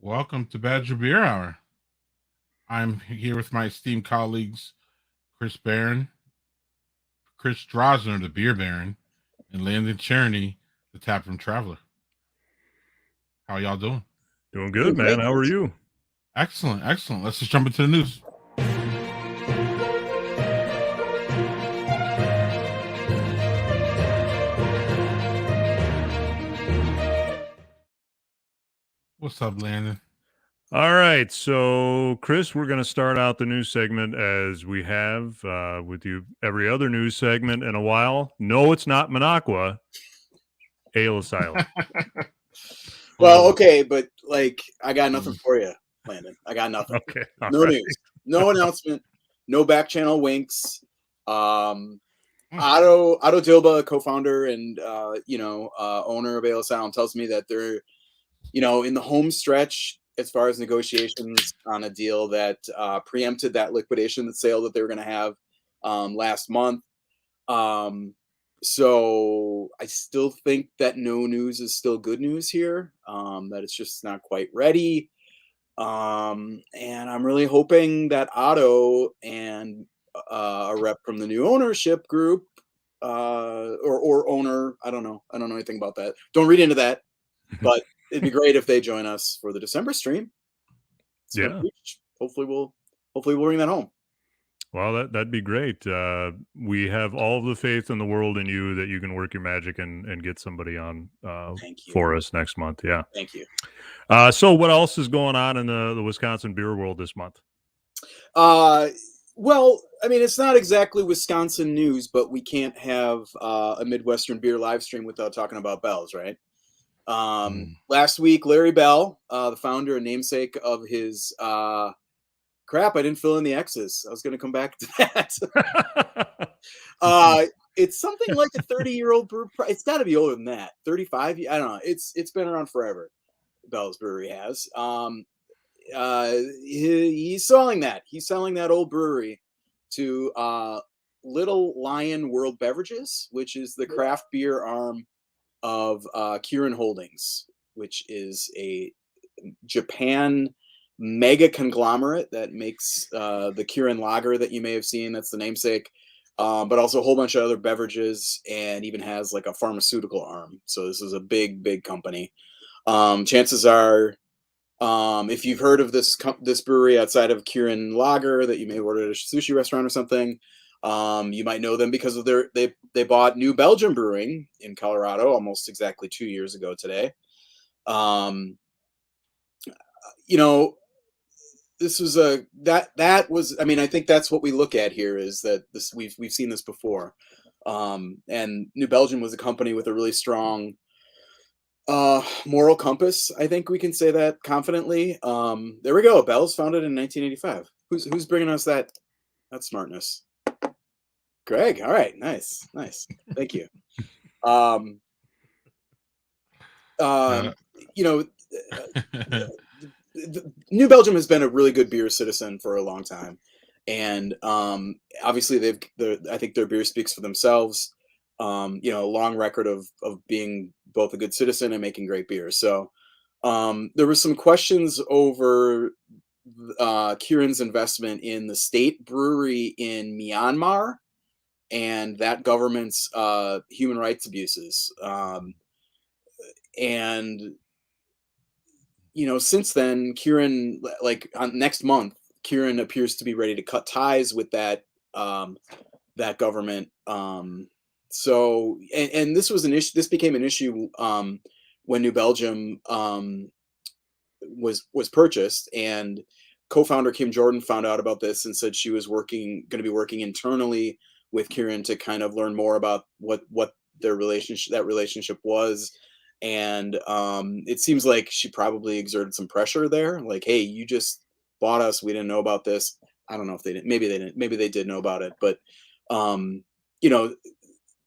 Welcome to Badger Beer Hour. I'm here with my esteemed colleagues, Chris Barron, Chris Drosner, the Beer Baron, and Landon Cherney, the Taproom Traveler. How y'all doing? Doing good, man. How are you? Excellent, excellent. Let's just jump into the news. What's up, Landon? All right. So, Chris, we're going to start out the news segment as we have with you every other news segment in a while. No, it's not Minocqua. Ale Asylum. Well, okay, but I got nothing for you, Landon. I got nothing. Okay. No news. No announcement. No back channel winks. Otto Dilba, co-founder and owner of Ale Asylum, tells me that they're in the home stretch as far as negotiations on a deal that preempted that liquidation sale that they were going to have last month. So I still think that no news is still good news here, that it's just not quite ready. And I'm really hoping that Otto and a rep from the new ownership group or owner, I don't know anything about that. Don't read into that, but it'd be great if they join us for the December stream. Yeah. Hopefully we'll bring that home. Well, that'd be great. We have all the faith in the world in you that you can work your magic and get somebody on for us next month. Yeah. Thank you. So what else is going on in the Wisconsin beer world this month? Well, I mean, it's not exactly Wisconsin news, but we can't have a Midwestern beer live stream without talking about Bell's, right? Last week, Larry Bell, the founder and namesake of his crap, I didn't fill in the X's. I was going to come back to that. It's something like a 30-year-old brew. It's got to be older than that. 35. I don't know. It's been around forever. Bell's Brewery has. He's selling that. He's selling that old brewery to Little Lion World Beverages, which is the craft beer arm of Kirin Holdings, which is a Japan mega conglomerate that makes the Kirin Lager that you may have seen. That's the namesake, but also a whole bunch of other beverages, and even has like a pharmaceutical arm. So this is a big company. Chances are, if you've heard of this brewery outside of Kirin Lager that you may order at a sushi restaurant or something, you might know them because of they bought New Belgium Brewing in Colorado almost exactly 2 years ago today. This was that was, I mean, I think that's what we look at here, is that this we've seen this before. And New Belgium was a company with a really strong moral compass. I think we can say that confidently. There we go. Bell's founded in 1985. Who's bringing us that smartness? Greg. All right. Nice. Thank you. New Belgium has been a really good beer citizen for a long time, and obviously I think their beer speaks for themselves. A long record of being both a good citizen and making great beer. So there were some questions over Kirin's investment in the state brewery in Myanmar and that government's human rights abuses. And since then, Kirin, next month, Kirin appears to be ready to cut ties with that government. So, and this was an issue. This became an issue when New Belgium was purchased, and co-founder Kim Jordan found out about this and said she was going to be working internally with Kirin to kind of learn more about what their relationship was. And it seems like she probably exerted some pressure there, like, hey, you just bought us, we didn't know about this. I don't know if they didn't, maybe they did know about it, but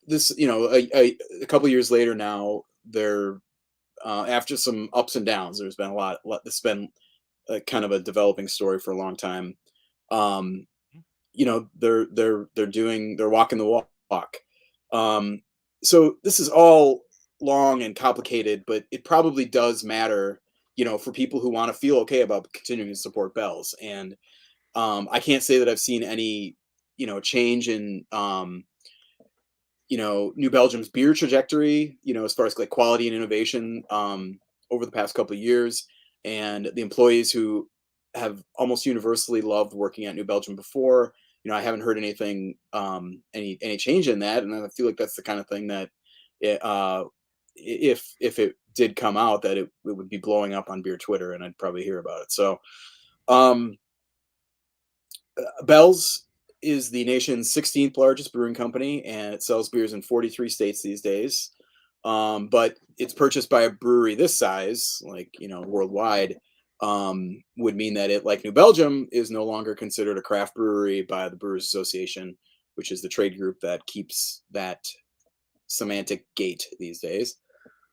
this, a couple years later now, they're after some ups and downs, there's been a lot. It's been kind of a developing story for a long time. They're walking the walk. So this is all long and complicated, but it probably does matter for people who want to feel okay about continuing to support Bell's. And I can't say that I've seen any, change in, New Belgium's beer trajectory, as far as like quality and innovation over the past couple of years. And the employees who have almost universally loved working at New Belgium before, I haven't heard anything, any change in that. And I feel like that's the kind of thing that if it did come out, that it would be blowing up on beer Twitter, and I'd probably hear about it. So Bell's is the nation's 16th largest brewing company, and it sells beers in 43 states these days. But it's purchased by a brewery this size, like, worldwide, would mean that it, like New Belgium, is no longer considered a craft brewery by the Brewers Association, which is the trade group that keeps that semantic gate these days.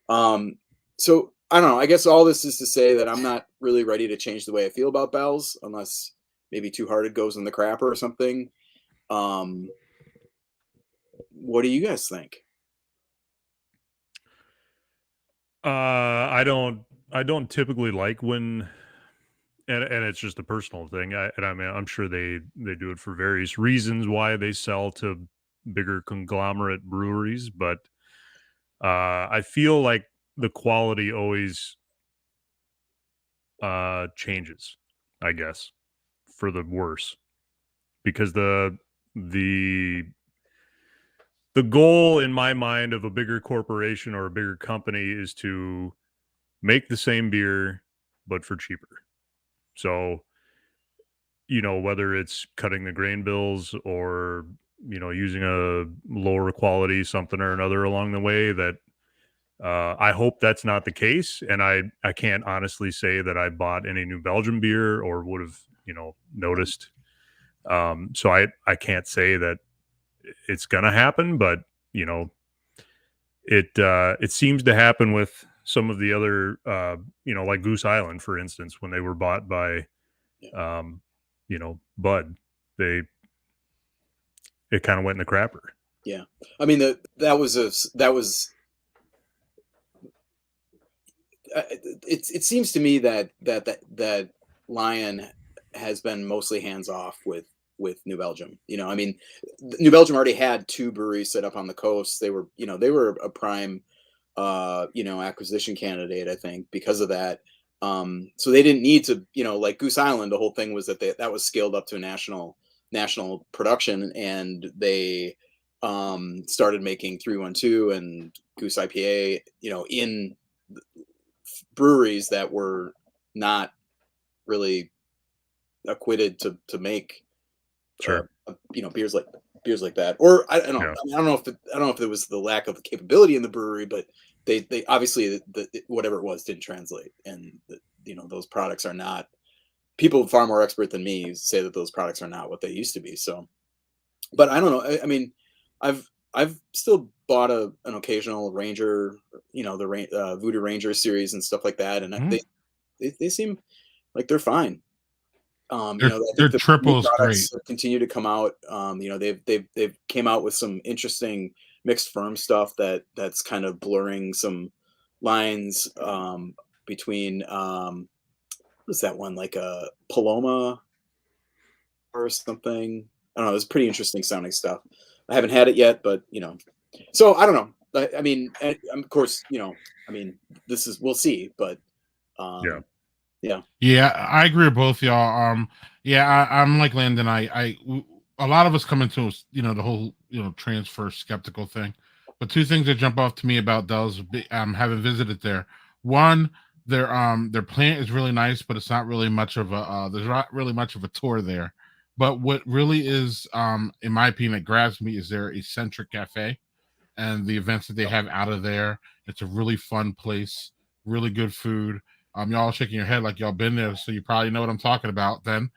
So I don't know. I guess all this is to say that I'm not really ready to change the way I feel about Bell's, unless maybe Two Hearted goes in the crapper or something. What do you guys think? I don't typically like when, and it's just a personal thing. I mean, I'm sure they do it for various reasons why they sell to bigger conglomerate breweries, but I feel like the quality always changes, I guess, for the worse, because the goal in my mind of a bigger corporation or a bigger company is to make the same beer but for cheaper. So, whether it's cutting the grain bills or using a lower quality something or another along the way, that I hope that's not the case. And I can't honestly say that I bought any New Belgium beer or would have noticed. So I can't say that it's gonna happen, but it seems to happen with some of the other like Goose Island, for instance, when they were bought by Bud, it kind of went in the crapper. Yeah, I mean that was it seems to me that Lion has been mostly hands off with New Belgium. I mean, New Belgium already had 2 breweries set up on the coast. They were a prime acquisition candidate, I think, because of that. So they didn't need to, like Goose Island, the whole thing was that that was scaled up to a national production, and they started making 312 and Goose IPA, in breweries that were not really acquitted to make beers like that. Or I don't know. Yeah. I mean, I don't know if it was the lack of capability in the brewery, but they obviously whatever it was didn't translate, and those products are not. People far more expert than me say that those products are not what they used to be. So, but I don't know. I mean, I've still bought an occasional Ranger, the Voodoo Ranger series and stuff like that, and they seem like they're fine. Their triple is great. Continue to come out. They've came out with some interesting mixed firm stuff that's kind of blurring some lines between what's that one, like a Paloma or something. I don't know. It's pretty interesting sounding stuff. I haven't had it yet, but so I don't know. I mean, of course, I mean, we'll see, but yeah, I agree with both y'all. I'm like Landon. A lot of us come into the whole transfer skeptical thing, but 2 things that jump off to me about Bell's, having visited there. One, their plant is really nice, but it's not really much of a there's not really much of a tour there. But what really is, in my opinion, that grabs me is their eccentric cafe and the events that they have out of there. It's a really fun place, really good food. Y'all shaking your head like y'all been there, so you probably know what I'm talking about then.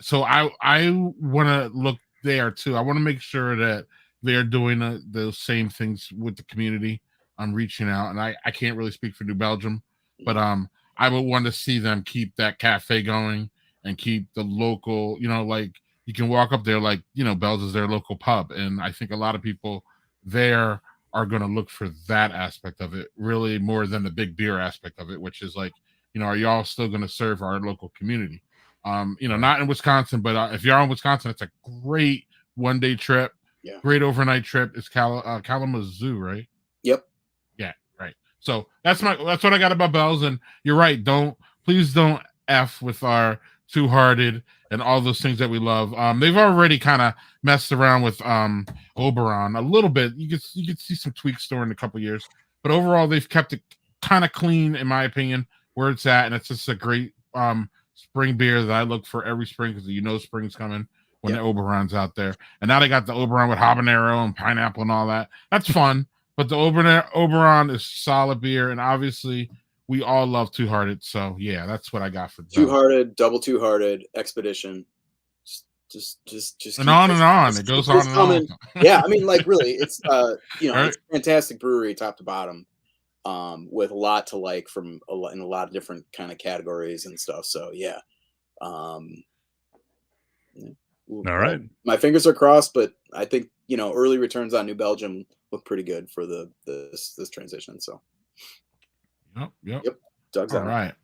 So I want to look there too. I want to make sure that they're doing those same things with the community. I'm reaching out, and I can't really speak for New Belgium, but I would want to see them keep that cafe going and keep the local, like you can walk up there like, Bell's is their local pub. And I think a lot of people there are going to look for that aspect of it really more than the big beer aspect of it, which is like, are y'all still going to serve our local community? Not in Wisconsin, but if you're in Wisconsin, it's a great one-day trip, great overnight trip. It's Kalamazoo, right? Yep. Yeah, right. So that's what I got about Bell's, and you're right. Please don't F with our Two Hearted and all those things that we love. They've already kind of messed around with Oberon a little bit. You could see some tweaks during a couple years, but overall they've kept it kind of clean, in my opinion, where it's at, and it's just a great spring beer that I look for every spring because spring's coming when the Oberon's out there. And now they got the Oberon with habanero and pineapple and all that. That's fun, but the Oberon is solid beer, and obviously we all love Two Hearted, so yeah, that's what I got for Two Hearted, double Two Hearted, Expedition, just and on and on. It goes on and on. Yeah, I mean, like really, it's Right. it's a fantastic brewery, top to bottom, with a lot to like in a lot of different kind of categories and stuff. So yeah, all right. My fingers are crossed, but I think early returns on New Belgium look pretty good for this transition. So. Yep. Doug's all right.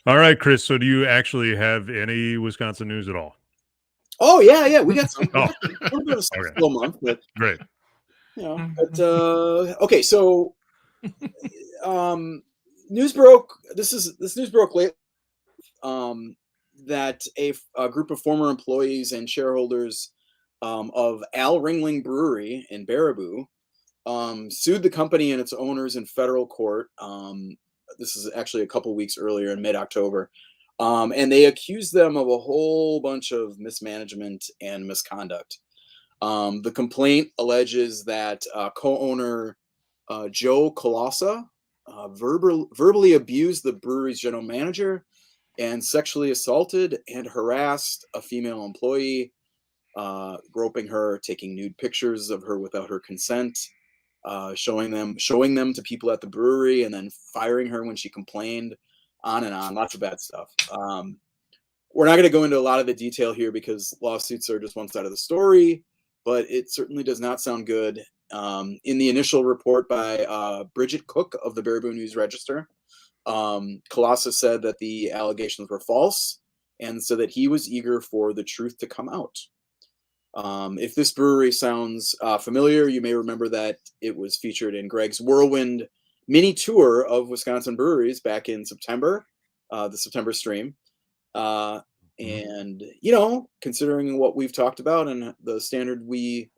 All right, Chris. So do you actually have any Wisconsin news at all? Oh yeah. We got some. Oh. A little bit of a slow month, but great. Okay. So, news broke. This news broke late. That a group of former employees and shareholders of Al Ringling Brewery in Baraboo sued the company and its owners in federal court. This is actually a couple weeks earlier in mid-October. And they accused them of a whole bunch of mismanagement and misconduct. The complaint alleges that co-owner Joe Colossa verbally abused the brewery's general manager and sexually assaulted and harassed a female employee, groping her, taking nude pictures of her without her consent, showing them to people at the brewery, and then firing her when she complained. On and on, lots of bad stuff. We're not going to go into a lot of the detail here because lawsuits are just one side of the story, but it certainly does not sound good. In the initial report by Bridget Cook of the Baraboo News Register, Colossa said that the allegations were false and so that he was eager for the truth to come out. If this brewery sounds familiar, you may remember that it was featured in Greg's Whirlwind mini tour of Wisconsin breweries back in September, the September stream. And, considering what we've talked about and the standard we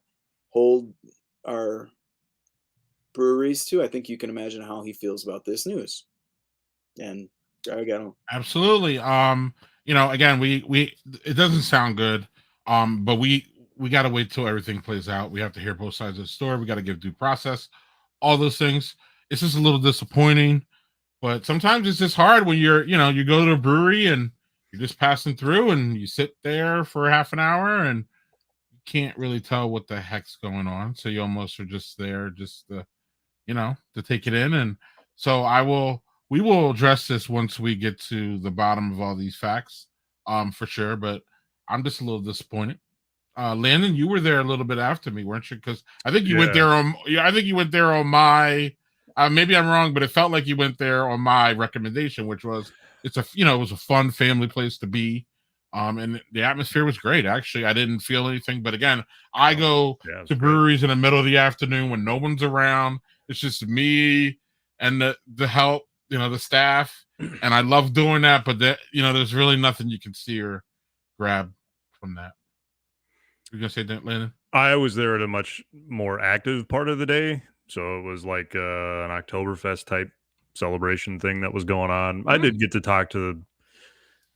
hold our breweries to, I think you can imagine how he feels about this news. And I got him. Absolutely. Again, we it doesn't sound good. But we got to wait till everything plays out. We have to hear both sides of the story. We got to give due process, all those things. It's just a little disappointing, but sometimes it's just hard when you go to a brewery and you're just passing through and you sit there for half an hour and you can't really tell what the heck's going on. So you almost are just there just to take it in. And so we will address this once we get to the bottom of all these facts, for sure. But I'm just a little disappointed. Landon, you were there a little bit after me, weren't you? Because I think you went there on my. Maybe I'm wrong, but it felt like you went there on my recommendation, which was it was a fun family place to be, and the atmosphere was great. Actually, I didn't feel anything, but again, I go to breweries in the middle of the afternoon when no one's around. It's just me and the help, the staff, and I love doing that. But there's really nothing you can see or grab from that. You gonna say that, Landon? I was there at a much more active part of the day. So it was like an Oktoberfest type celebration thing that was going on. Mm-hmm. I did get to talk to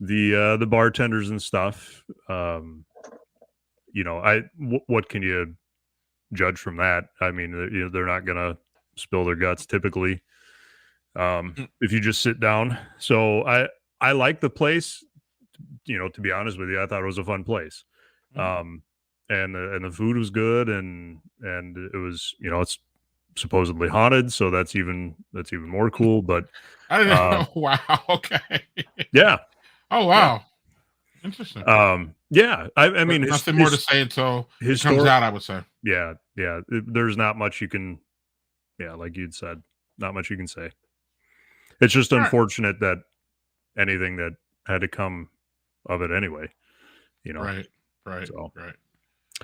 the bartenders and stuff. What can you judge from that? I mean, they're not gonna spill their guts typically if you just sit down. So I like the place. To be honest with you, I thought it was a fun place. Mm-hmm. And the food was good, and it was it's supposedly haunted, so that's even more cool. But I don't know. Wow. Okay. Yeah. Oh wow. Interesting. Yeah, I mean, nothing more to say until it comes out, I would say. Yeah. There's not much you can. Yeah, like you'd said, not much you can say. It's just All right. unfortunate that anything that had to come of it anyway. Right. So.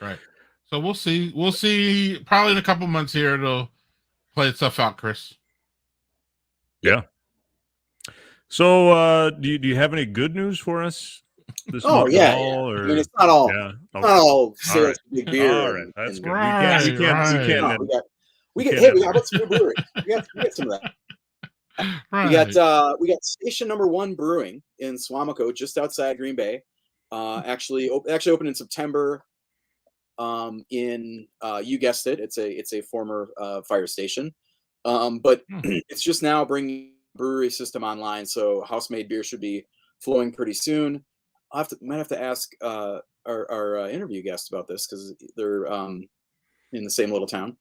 Right. So we'll see. We'll see. Probably in a couple months here, it'll play itself out, Chris. Yeah. So, do you have any good news for us this month at all? Or, I mean, it's not all. Yeah. It's not all sales right. big beer. All right, that's good. Right, We can't. No, we got. Hey, we got some new breweries. We got some of that. Right. We got Station Number 1 Brewing in Swamico, just outside Green Bay. Actually opened in September. You guessed it, it's a former fire station, but it's just now bringing brewery system online. So house-made beer should be flowing pretty soon. Might have to ask our interview guest about this because they're in the same little town.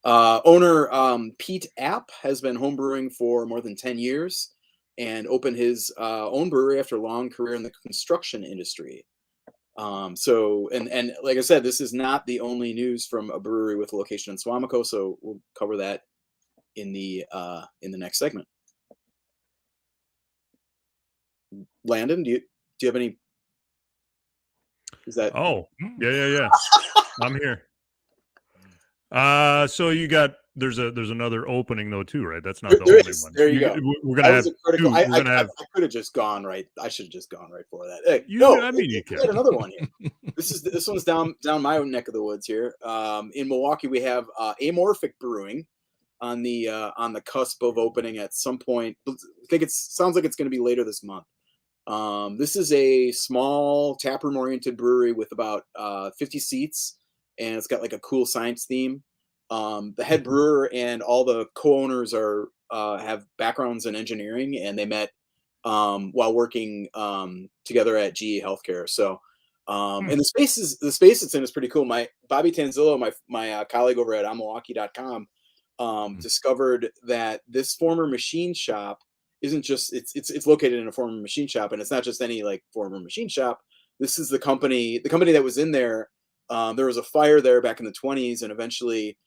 Owner Pete App has been homebrewing for more than 10 years and opened his own brewery after a long career in the construction industry. So like I said, this is not the only news from a brewery with a location in Swamico, so we'll cover that in the next segment. Landon, do you have any? Is that? Oh, yeah. I'm here. So you got there's another opening though too, right? That's not the only one. There you go. We're gonna have two. I could have just gone right. I should have just gone right for that. Hey, you can. Got another one here. This one's down my own neck of the woods here. In Milwaukee, we have Amorphic Brewing on the cusp of opening at some point. I think sounds like it's going to be later this month. This is a small taproom oriented brewery with about 50 seats, and it's got like a cool science theme. The head brewer and all the co-owners have backgrounds in engineering, and they met while working together at GE Healthcare. So, and the space it's in is pretty cool. Bobby Tanzillo, my colleague over at Milwaukee.com, discovered that this former machine shop isn't just it's located in a former machine shop, and it's not just any like former machine shop. This is the company that was in there. There was a fire there back in the 1920s, and eventually,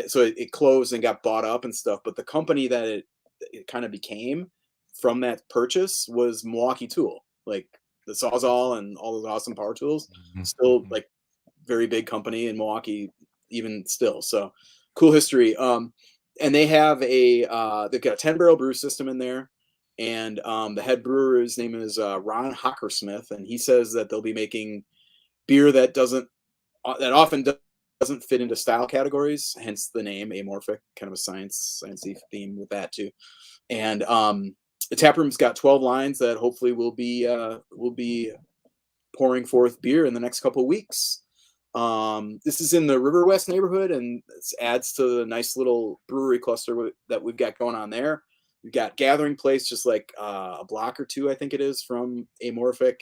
so it closed and got bought up and stuff. But the company that it kind of became from that purchase was Milwaukee Tool, like the Sawzall and all those awesome power tools. Still like very big company in Milwaukee, even still. So cool history. And they have they've got a 10-barrel brew system in there. And the head brewer's name is Ron Hockersmith, and he says that they'll be making beer that often doesn't fit into style categories, hence the name Amorphic, kind of a sciencey theme with that too. And the tap room's got 12 lines that hopefully will be pouring forth beer in the next couple of weeks. This is in the River West neighborhood, and this adds to the nice little brewery cluster that we've got going on there. We've got Gathering Place, just like a block or two, I think it is, from Amorphic,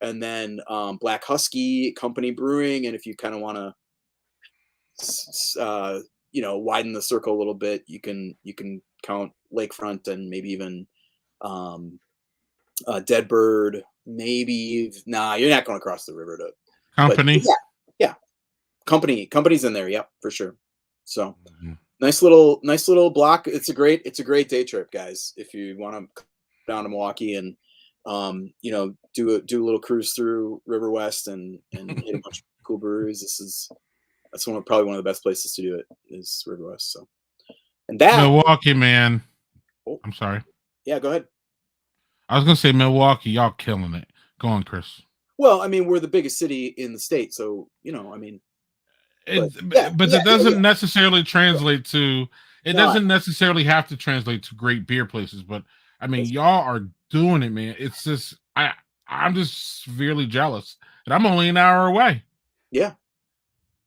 and then Black Husky Company Brewing. And if you kind of want to, widen the circle a little bit, you can count Lakefront and maybe even Deadbird. Maybe you're not going across the river to Company. Yeah. Company's in there. Yep, for sure. So nice little block. It's a great day trip, guys. If you want to come down to Milwaukee and do a little cruise through River West and hit a bunch of cool breweries, that's probably one of the best places to do it is River West. So, and that Milwaukee, man. Oh, I'm sorry. Yeah, go ahead. I was gonna say Milwaukee, y'all killing it. Go on, Chris. Well, I mean, we're the biggest city in the state, so I mean. But it doesn't necessarily translate to. It doesn't necessarily have to translate to great beer places. But I mean, y'all are doing it, man. It's just I'm just severely jealous, and I'm only an hour away. Yeah.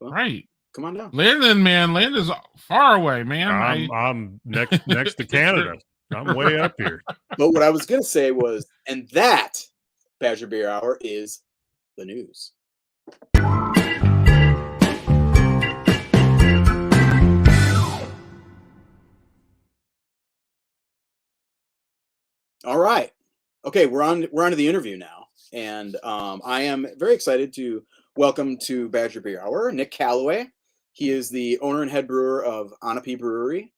Well, right. Come on down, Landon's far away, man. I'm next to Canada. I'm way up here. But what I was gonna say was, and that Badger Beer Hour is the news. All right. Okay, we're on to the interview now. and I am very excited to welcome to Badger Beer Hour Nick Calloway. He is the owner and head brewer of Onapee Brewery.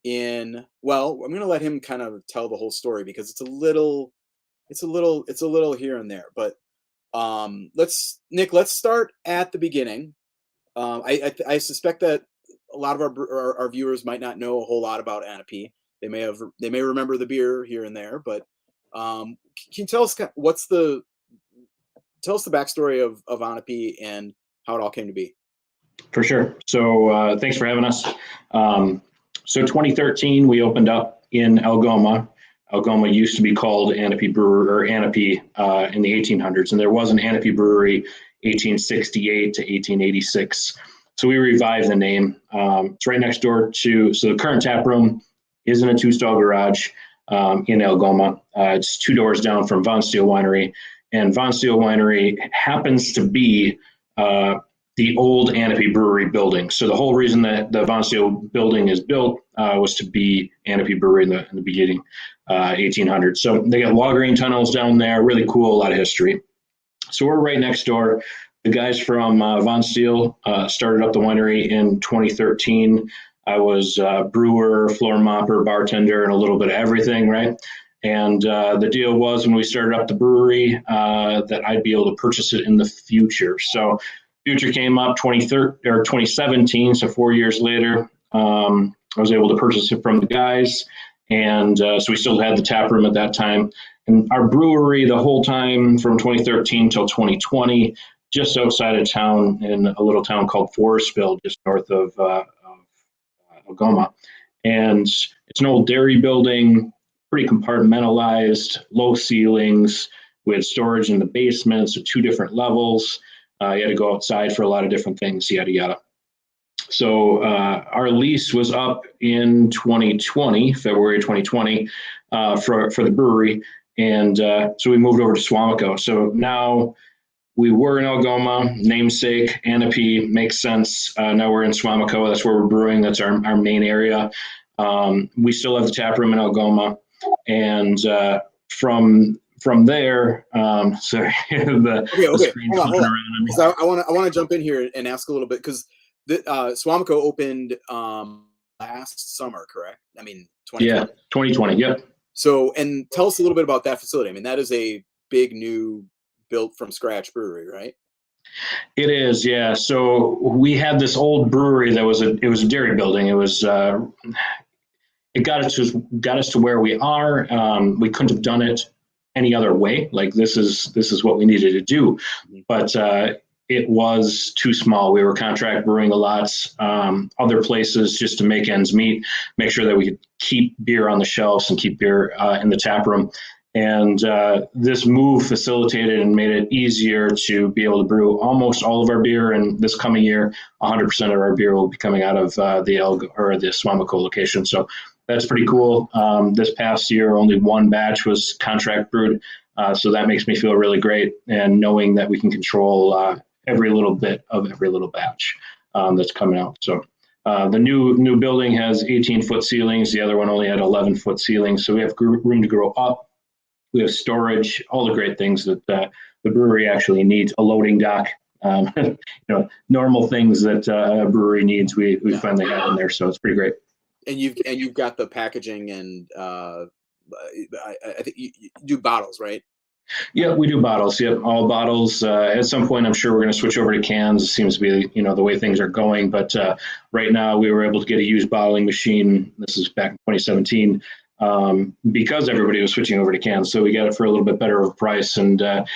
I'm going to let him kind of tell the whole story because it's a little here and there. But let's start at the beginning. I suspect that a lot of our viewers might not know a whole lot about Onapee. They may remember the beer here and there, but can you tell us the backstory of Onapee and how it all came to be? For sure. So thanks for having us. So 2013, we opened up in Algoma. Algoma used to be called Onapee Brewery or Onapee in the 1800s, and there was an Onapee Brewery 1868 to 1886. So we revived the name. It's right next door so the current tap room is in a 2-stall garage in Algoma. It's 2 doors down from Von Steel Winery, and Von Steel Winery happens to be the old Onapee Brewery building. So the whole reason that the Von Steel building is built was to be Onapee Brewery in the beginning, 1800s. So they got log grain tunnels down there, really cool, a lot of history. So we're right next door. The guys from Von Steel started up the winery in 2013. I was brewer, floor mopper, bartender, and a little bit of everything, right? And the deal was when we started up the brewery that I'd be able to purchase it in the future. So future came up 2017, so 4 years later. I was able to purchase it from the guys, and so we still had the tap room at that time. And our brewery the whole time from 2013 till 2020, just outside of town in a little town called Forestville, just north of Algoma. And it's an old dairy building, pretty compartmentalized, low ceilings. We had storage in the basement, so 2 different levels. You had to go outside for a lot of different things, yada, yada. So our lease was up in 2020, February 2020, for the brewery. And so we moved over to Suamico. So now we were in Algoma, namesake, Onapee, makes sense. Now we're in Suamico. That's where we're brewing. That's our main area. We still have the tap room in Algoma. And from there, sorry, the screen's hold on. around me. So I want to jump in here and ask a little bit because Suamico opened last summer, correct? I mean, 2020. Yeah, 2020. Yep. So, and tell us a little bit about that facility. I mean, that is a big new built from scratch brewery, right? It is, yeah. So we had this old brewery that was a dairy building. It was it got us to where we are. We couldn't have done it any other way. Like this is what we needed to do, but it was too small. We were contract brewing a lot, other places just to make ends meet, make sure that we could keep beer on the shelves and keep beer in the tap room. And this move facilitated and made it easier to be able to brew almost all of our beer. And this coming year, 100% of our beer will be coming out of the Suamico location. So that's pretty cool. This past year, only 1 batch was contract brewed. So that makes me feel really great. And knowing that we can control every little bit of every little batch that's coming out. So the new building has 18-foot ceilings. The other one only had 11-foot ceilings. So we have room to grow up. We have storage, all the great things that the brewery actually needs. A loading dock, normal things that a brewery needs. We finally have in there, so it's pretty great. And you've got the packaging, and I think you do bottles, right? Yeah, we do bottles. Yep, all bottles. At some point, I'm sure we're going to switch over to cans. It seems to be, the way things are going. But right now, we were able to get a used bottling machine. This is back in 2017. Because everybody was switching over to cans. So we got it for a little bit better of a price, and that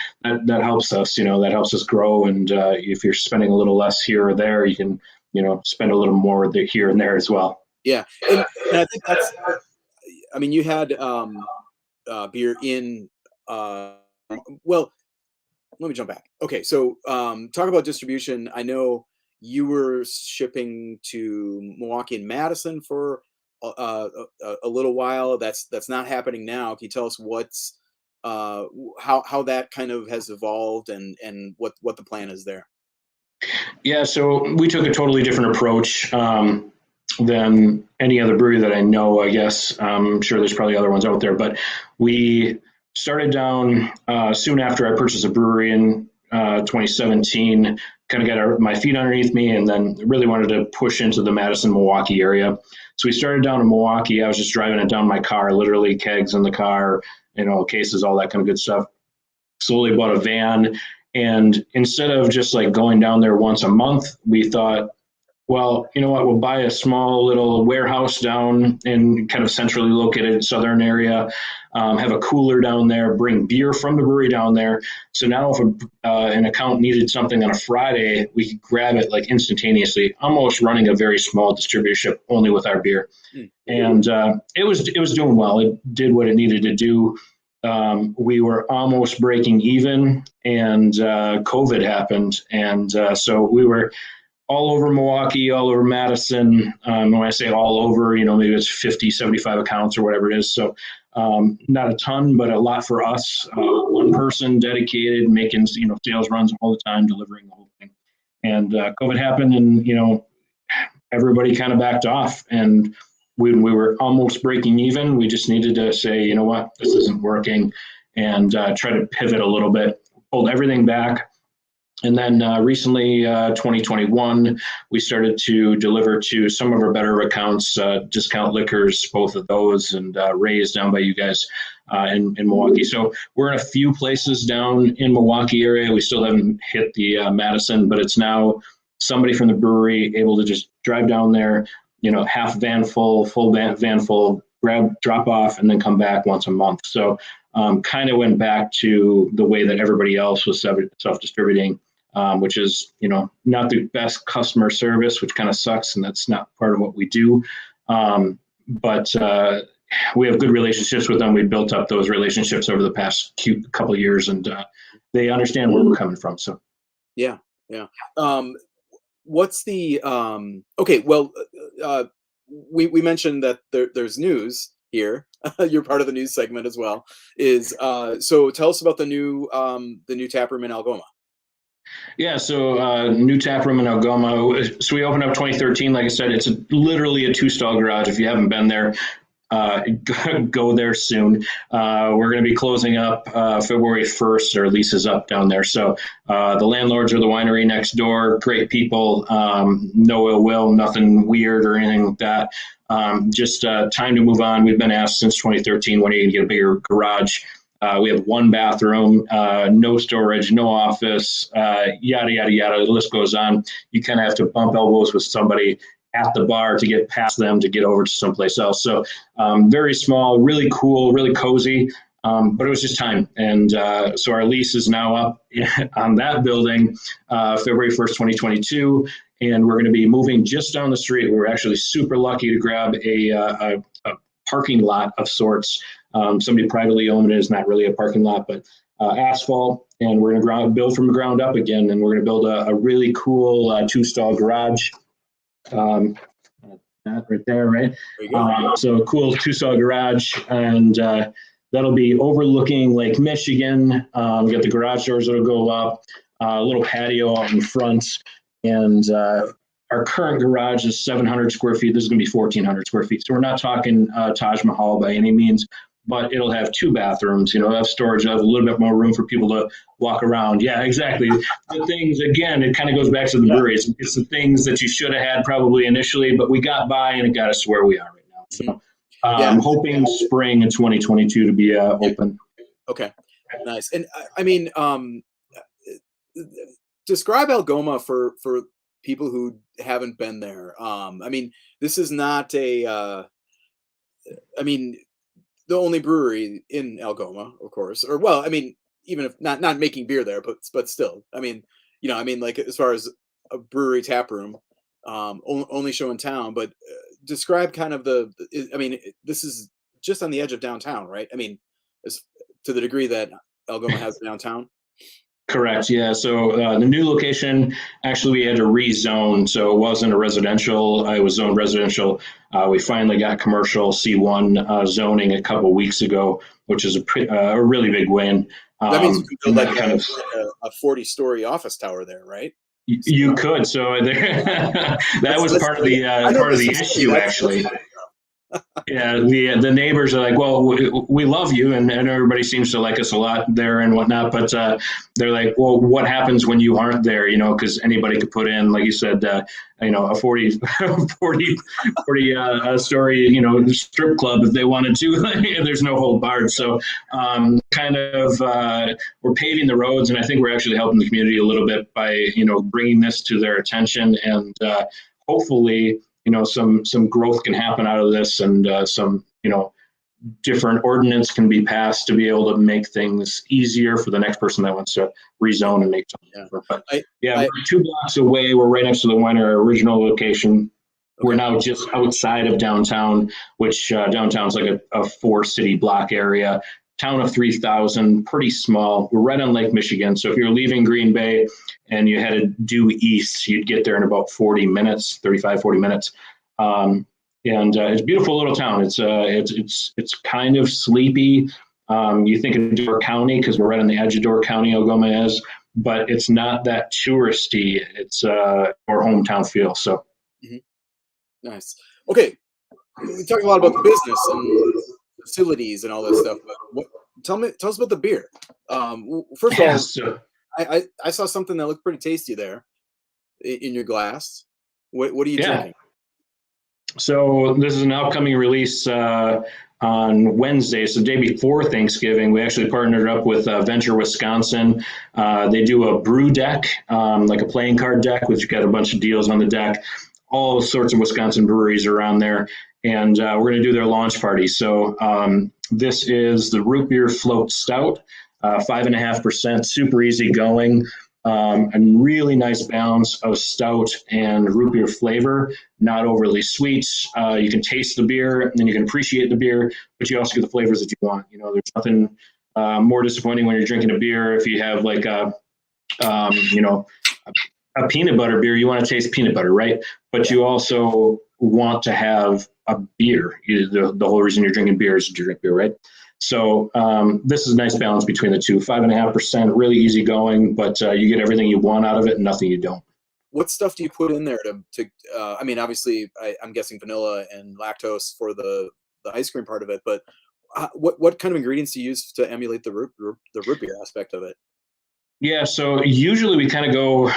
helps us, that helps us grow. And if you're spending a little less here or there, you can, spend a little more here and there as well. Yeah. And I think that's, you had beer in, well, let me jump back. Okay. So talk about distribution. I know you were shipping to Milwaukee and Madison for a little while. That's not happening now. Can you tell us what's how that kind of has evolved and what the plan is there? Yeah, so we took a totally different approach than any other brewery that I know. I guess I'm sure there's probably other ones out there, but we started down soon after I purchased a brewery in 2017. Kind of got my feet underneath me, and then really wanted to push into the Madison, Milwaukee area. So we started down in Milwaukee. I was just driving it down my car, literally kegs in the car, cases, all that kind of good stuff. Slowly bought a van, and instead of just like going down there once a month, we thought, well, you know what, we'll buy a small little warehouse down in kind of centrally located southern area, have a cooler down there, bring beer from the brewery down there. So now if an account needed something on a Friday, we could grab it like instantaneously, almost running a very small distributorship only with our beer. And it was doing well. It did what it needed to do. We were almost breaking even, and COVID happened. And so we were all over Milwaukee, all over Madison. When I say all over, maybe it's 50, 75 accounts or whatever it is. So not a ton, but a lot for us. One person dedicated, making, sales runs all the time, delivering the whole thing. And COVID happened, and, everybody kind of backed off. And we were almost breaking even. We just needed to say, you know what, this isn't working, and try to pivot a little bit, pulled everything back. And then recently, 2021, we started to deliver to some of our better accounts, Discount Liquors, both of those, and Ray's down by you guys in Milwaukee. So we're in a few places down in Milwaukee area. We still haven't hit the Madison, but it's now somebody from the brewery able to just drive down there, half van full van full, drop off, and then come back once a month. So kind of went back to the way that everybody else was self-distributing. Which is, not the best customer service, which kind of sucks, and that's not part of what we do. But we have good relationships with them. We built up those relationships over the past couple of years, and they understand where we're coming from. So, yeah. What's the okay? Well, we mentioned that there's news here. You're part of the news segment as well. So tell us about the new tap room in Algoma. Yeah, so new tap room in Algoma. So we opened up 2013. Like I said, it's literally a 2-stall garage. If you haven't been there, go there soon. We're going to be closing up February 1st. Our lease is up down there. So the landlords are the winery next door. Great people. No ill will, nothing weird or anything like that. Just time to move on. We've been asked since 2013, when are you going to get a bigger garage? We have 1 bathroom, no storage, no office, yada, yada, yada. The list goes on. You kind of have to bump elbows with somebody at the bar to get past them to get over to someplace else. So very small, really cool, really cozy, but it was just time. And so our lease is now up on that building February 1st, 2022. And we're going to be moving just down the street. We were actually super lucky to grab a parking lot of sorts. Somebody privately owned it. It's not really a parking lot, but asphalt. And we're going to build from the ground up again. And we're going to build a really cool 2-stall garage. That right there, right? There you go. So a cool 2-stall garage. And that'll be overlooking Lake Michigan. We got the garage doors that'll go up, a little patio out in front. And our current garage is 700 square feet. This is going to be 1,400 square feet. So we're not talking Taj Mahal by any means, but it'll have 2 bathrooms. It'll have storage. It'll have a little bit more room for people to walk around. Yeah, exactly. The things, again, it kind of goes back to the brewery. It's the things that you should have had probably initially, but we got by, and it got us to where we are right now. So I'm hoping spring in 2022 to be open. Okay, nice. And I mean, describe Algoma for people who haven't been there. I mean, this is not the only brewery in Algoma, of course, or well, I mean, even if not making beer there, but still, I mean, like as far as a brewery tap room, only show in town, but describe kind of this is just on the edge of downtown, right? I mean, to the degree that Algoma has downtown. Correct. Yeah. So the new location, actually, we had to rezone. So it wasn't a residential. It was zoned residential. We finally got commercial C1 zoning a couple weeks ago, which is a really big win. That means you could build like a 40-story office tower there, right? You could. So that was part of the issue, actually. Yeah, the neighbors are like, well, we love you, and everybody seems to like us a lot there and whatnot. But they're like, well, what happens when you aren't there? You know, because anybody could put in, like you said, a 40 story, strip club if they wanted to. There's no hold barred. So we're paving the roads, and I think we're actually helping the community a little bit by bringing this to their attention, and hopefully some growth can happen out of this, and some different ordinance can be passed to be able to make things easier for the next person that wants to rezone and make something different. But we're 2 blocks away. We're right next to the Weiner original location. We're now just outside of downtown, which downtown's like a 4-city block area. Town of 3,000, pretty small. We're right on Lake Michigan. So if you're leaving Green Bay and you headed due east, you'd get there in about 40 minutes, 35, 40 minutes. And it's a beautiful little town. It's kind of sleepy. You think of Door County because we're right on the edge of Door County, Algoma is, but it's not that touristy. It's our hometown feel. So Nice. Okay, we talked a lot about the business and facilities and all this stuff, but tell us about the beer. First of all, I saw something that looked pretty tasty there in your glass. What are you drinking? So this is an upcoming release on Wednesday, so the day before Thanksgiving. We actually partnered up with Venture Wisconsin. They do a brew deck, like a playing card deck, which got a bunch of deals on the deck. All sorts of Wisconsin breweries are on there, and we're going to do their launch party. So this is the Root Beer Float Stout, 5.5%, super easy going. A really nice balance of stout and root beer flavor, not overly sweet. You can taste the beer and you can appreciate the beer, but you also get the flavors that you want. There's nothing more disappointing when you're drinking a beer if you have like a peanut butter beer. You want to taste peanut butter, right? But you also want to have a beer. The whole reason you're drinking beer is to drink beer, right? So this is a nice balance between the two. 5.5%, really easy going, but you get everything you want out of it and nothing you don't. What stuff do you put in there to I mean, obviously, I'm guessing vanilla and lactose for the ice cream part of it, but what kind of ingredients do you use to emulate the root beer aspect of it? Yeah, so usually we kind of go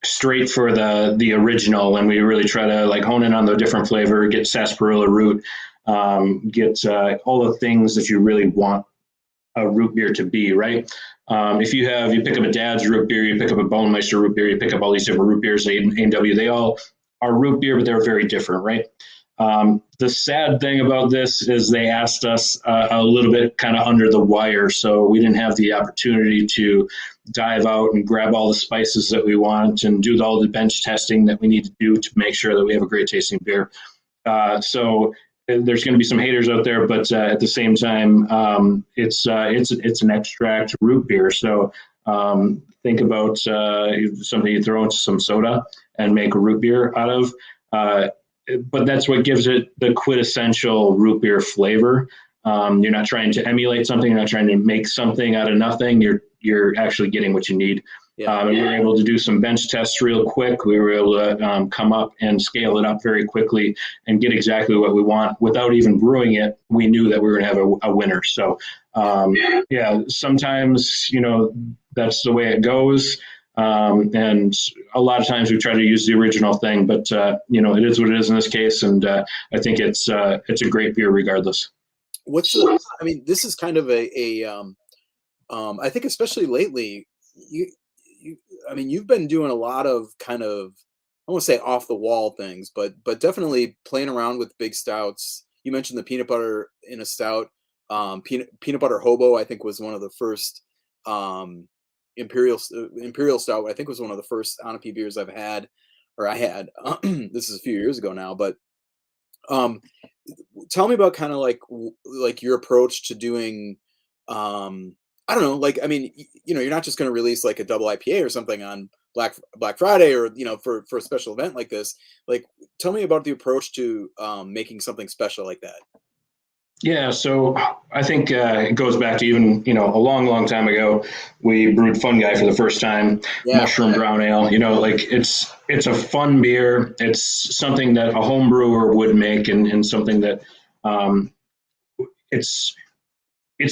straight for the original, and we really try to like hone in on the different flavor, get sarsaparilla root, get all the things that you really want a root beer to be, right? If you pick up a Dad's root beer, you pick up a Bonemeister root beer, you pick up all these different root beers, A&W, they all are root beer, but they're very different, right? The sad thing about this is they asked us a little bit kind of under the wire, so we didn't have the opportunity to dive out and grab all the spices that we want and do all the bench testing that we need to do to make sure that we have a great tasting beer. So there's going to be some haters out there, but at the same time, it's an extract root beer. So think about something you throw into some soda and make a root beer out of. But that's what gives it the quintessential root beer flavor. You're not trying to emulate something. You're not trying to make something out of nothing. You're actually getting what you need. And we were able to do some bench tests real quick. We were able to come up and scale it up very quickly and get exactly what we want without even brewing it. We knew that we were going to have a winner. So sometimes, that's the way it goes. And a lot of times we try to use the original thing, but it is what it is in this case. And I think it's a great beer regardless. This is kind of I think especially lately, you've been doing a lot of kind of, I won't say off the wall things, but definitely playing around with big stouts. You mentioned the peanut butter in a stout. Peanut butter hobo, I think, was one of the first. Imperial stout, I think, was one of the first Onapee beers I had. This is a few years ago now, but tell me about kind of like your approach to doing. I don't know, you're not just going to release like a double IPA or something on Black Friday or for a special event like this. Like, tell me about the approach to making something special like that. Yeah, so I think it goes back to even, a long, long time ago, we brewed Fungi for the first time, mushroom brown ale. It's it's a fun beer. It's something that a home brewer would make, and something that it's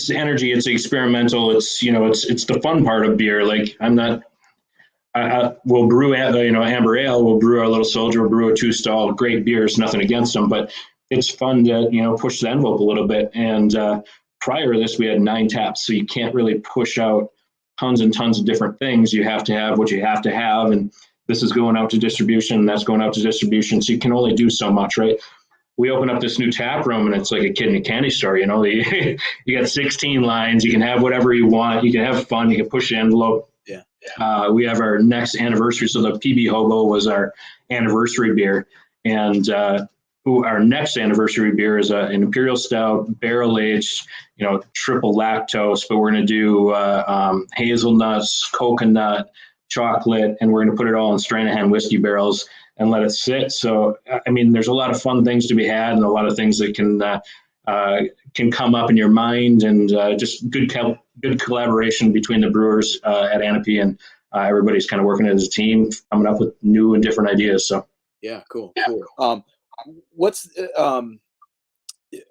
energy. It's experimental. It's it's the fun part of beer. Like I'm not. We'll brew amber ale. We'll brew our Little Soldier. We'll brew a 2-stall. Great beers. Nothing against them, but it's fun to push the envelope a little bit. And prior to this, we had 9 taps, so you can't really push out tons and tons of different things. You have to have what you have to have, and this is going out to distribution. That's going out to distribution. So you can only do so much, right? We open up this new tap room, and it's like a kid in a candy store. You got 16 lines. You can have whatever you want. You can have fun. You can push the envelope. Yeah. We have our next anniversary. So the PB Hobo was our anniversary beer, and our next anniversary beer is an Imperial Stout, barrel aged, triple lactose. But we're going to do hazelnuts, coconut, chocolate, and we're going to put it all in Stranahan whiskey barrels and let it sit. So, I mean, there's a lot of fun things to be had, and a lot of things that can come up in your mind, and just good collaboration between the brewers at Anapi, and everybody's kind of working as a team, coming up with new and different ideas. So, yeah, cool. What's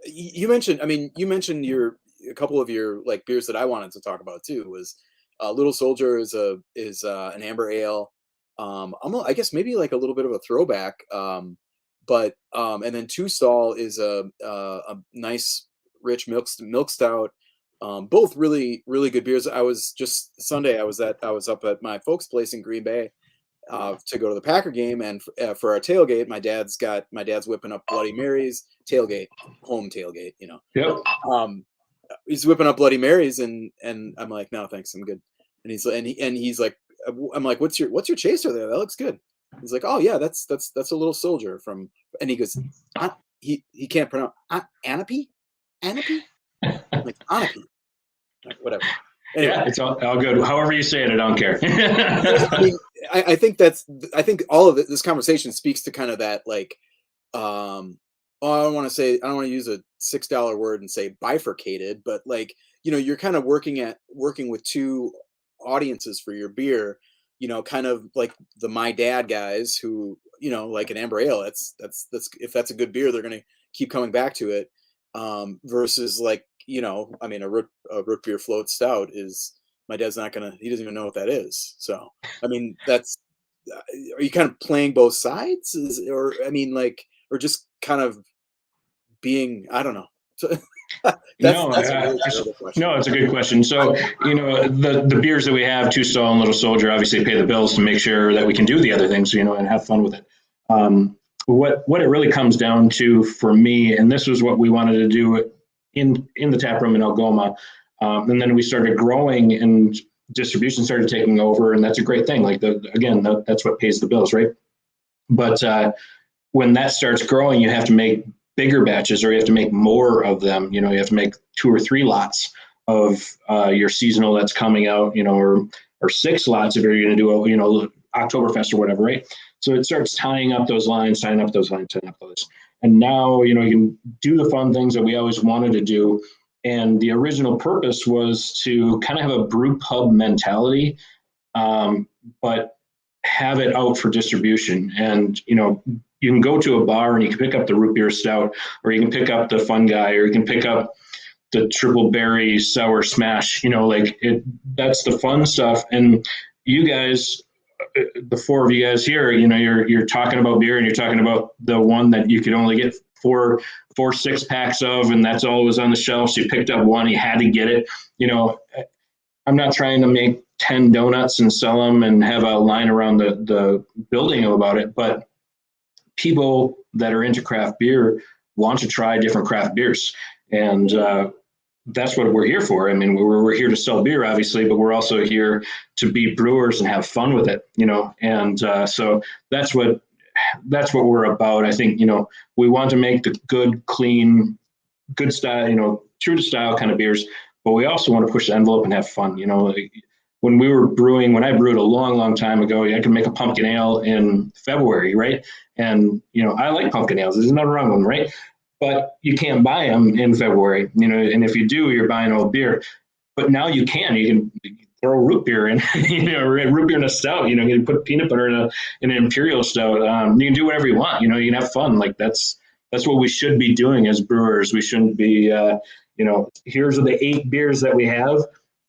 you mentioned? I mean, you mentioned a couple of your like beers that I wanted to talk about too. Was Little Soldier is an amber ale. I guess maybe like a little bit of a throwback. But and then 2-stall is a nice rich milk stout. Both really good beers. I was just Sunday. I was up at my folks' place in Green Bay to go to the Packer game, and for our tailgate, my dad's whipping up Bloody Marys home tailgate. Yep. He's whipping up Bloody Marys, and I'm like, no, thanks, I'm good. And he's like, I'm like, what's your chaser there? That looks good. He's like, oh yeah, that's a Little Soldier from, and he goes, he can't pronounce Anapi. I'm like Anapi, like, whatever. Anyway. Yeah, it's all good. However you say it, I don't care. I mean, I think all of this conversation speaks to kind of that, like, I don't want to use a $6 word and say bifurcated, but like, you're kind of working with two audiences for your beer, kind of like the My Dad guys who, like an amber ale, that's if that's a good beer, they're going to keep coming back to it. Versus like, I mean, a root beer float stout is, my dad's he doesn't even know what that is. So, I mean, are you kind of playing both sides, or just kind of being, I don't know. No, it's a good question. So, the beers that we have, 2-stall and Little Soldier, obviously pay the bills to make sure that we can do the other things, and have fun with it. What it really comes down to for me, and this was what we wanted to do in the tap room in Algoma, and then we started growing and distribution started taking over, and that's a great thing. Like that's what pays the bills, right? But when that starts growing, you have to make bigger batches, or you have to make more of them. You have to make 2 or 3 lots of your seasonal that's coming out, or 6 lots if you're going to do Oktoberfest or whatever, right? So it starts tying up those lines. And now, you can do the fun things that we always wanted to do. And the original purpose was to kind of have a brew pub mentality, but have it out for distribution. And, you can go to a bar and you can pick up the root beer stout, or you can pick up the Fun Guy, or you can pick up the triple berry sour smash, that's the fun stuff. And you guys, the 4 of you guys here, you're talking about beer, and you're talking about the one that you could only get four 6-packs of, and that's all was on the shelf. So you picked up one, you had to get it. I'm not trying to make 10 donuts and sell them and have a line around the building about it, but people that are into craft beer want to try different craft beers. And that's what we're here for. I mean, we're here to sell beer, obviously, but we're also here to be brewers and have fun with it, and so that's what we're about. I think, we want to make the good, clean, good style, true to style kind of beers, but we also want to push the envelope and have fun. When I brewed a long time ago, I could make a pumpkin ale in February, right? And, I like pumpkin ales. There's nothing wrong with them, right? But you can't buy them in February, and if you do, you're buying old beer. but now you can throw root beer in, root beer in a stout, you can put peanut butter in an imperial stout. You can do whatever you want, you can have fun. Like that's what we should be doing as brewers. We shouldn't be, here's the 8 beers that we have.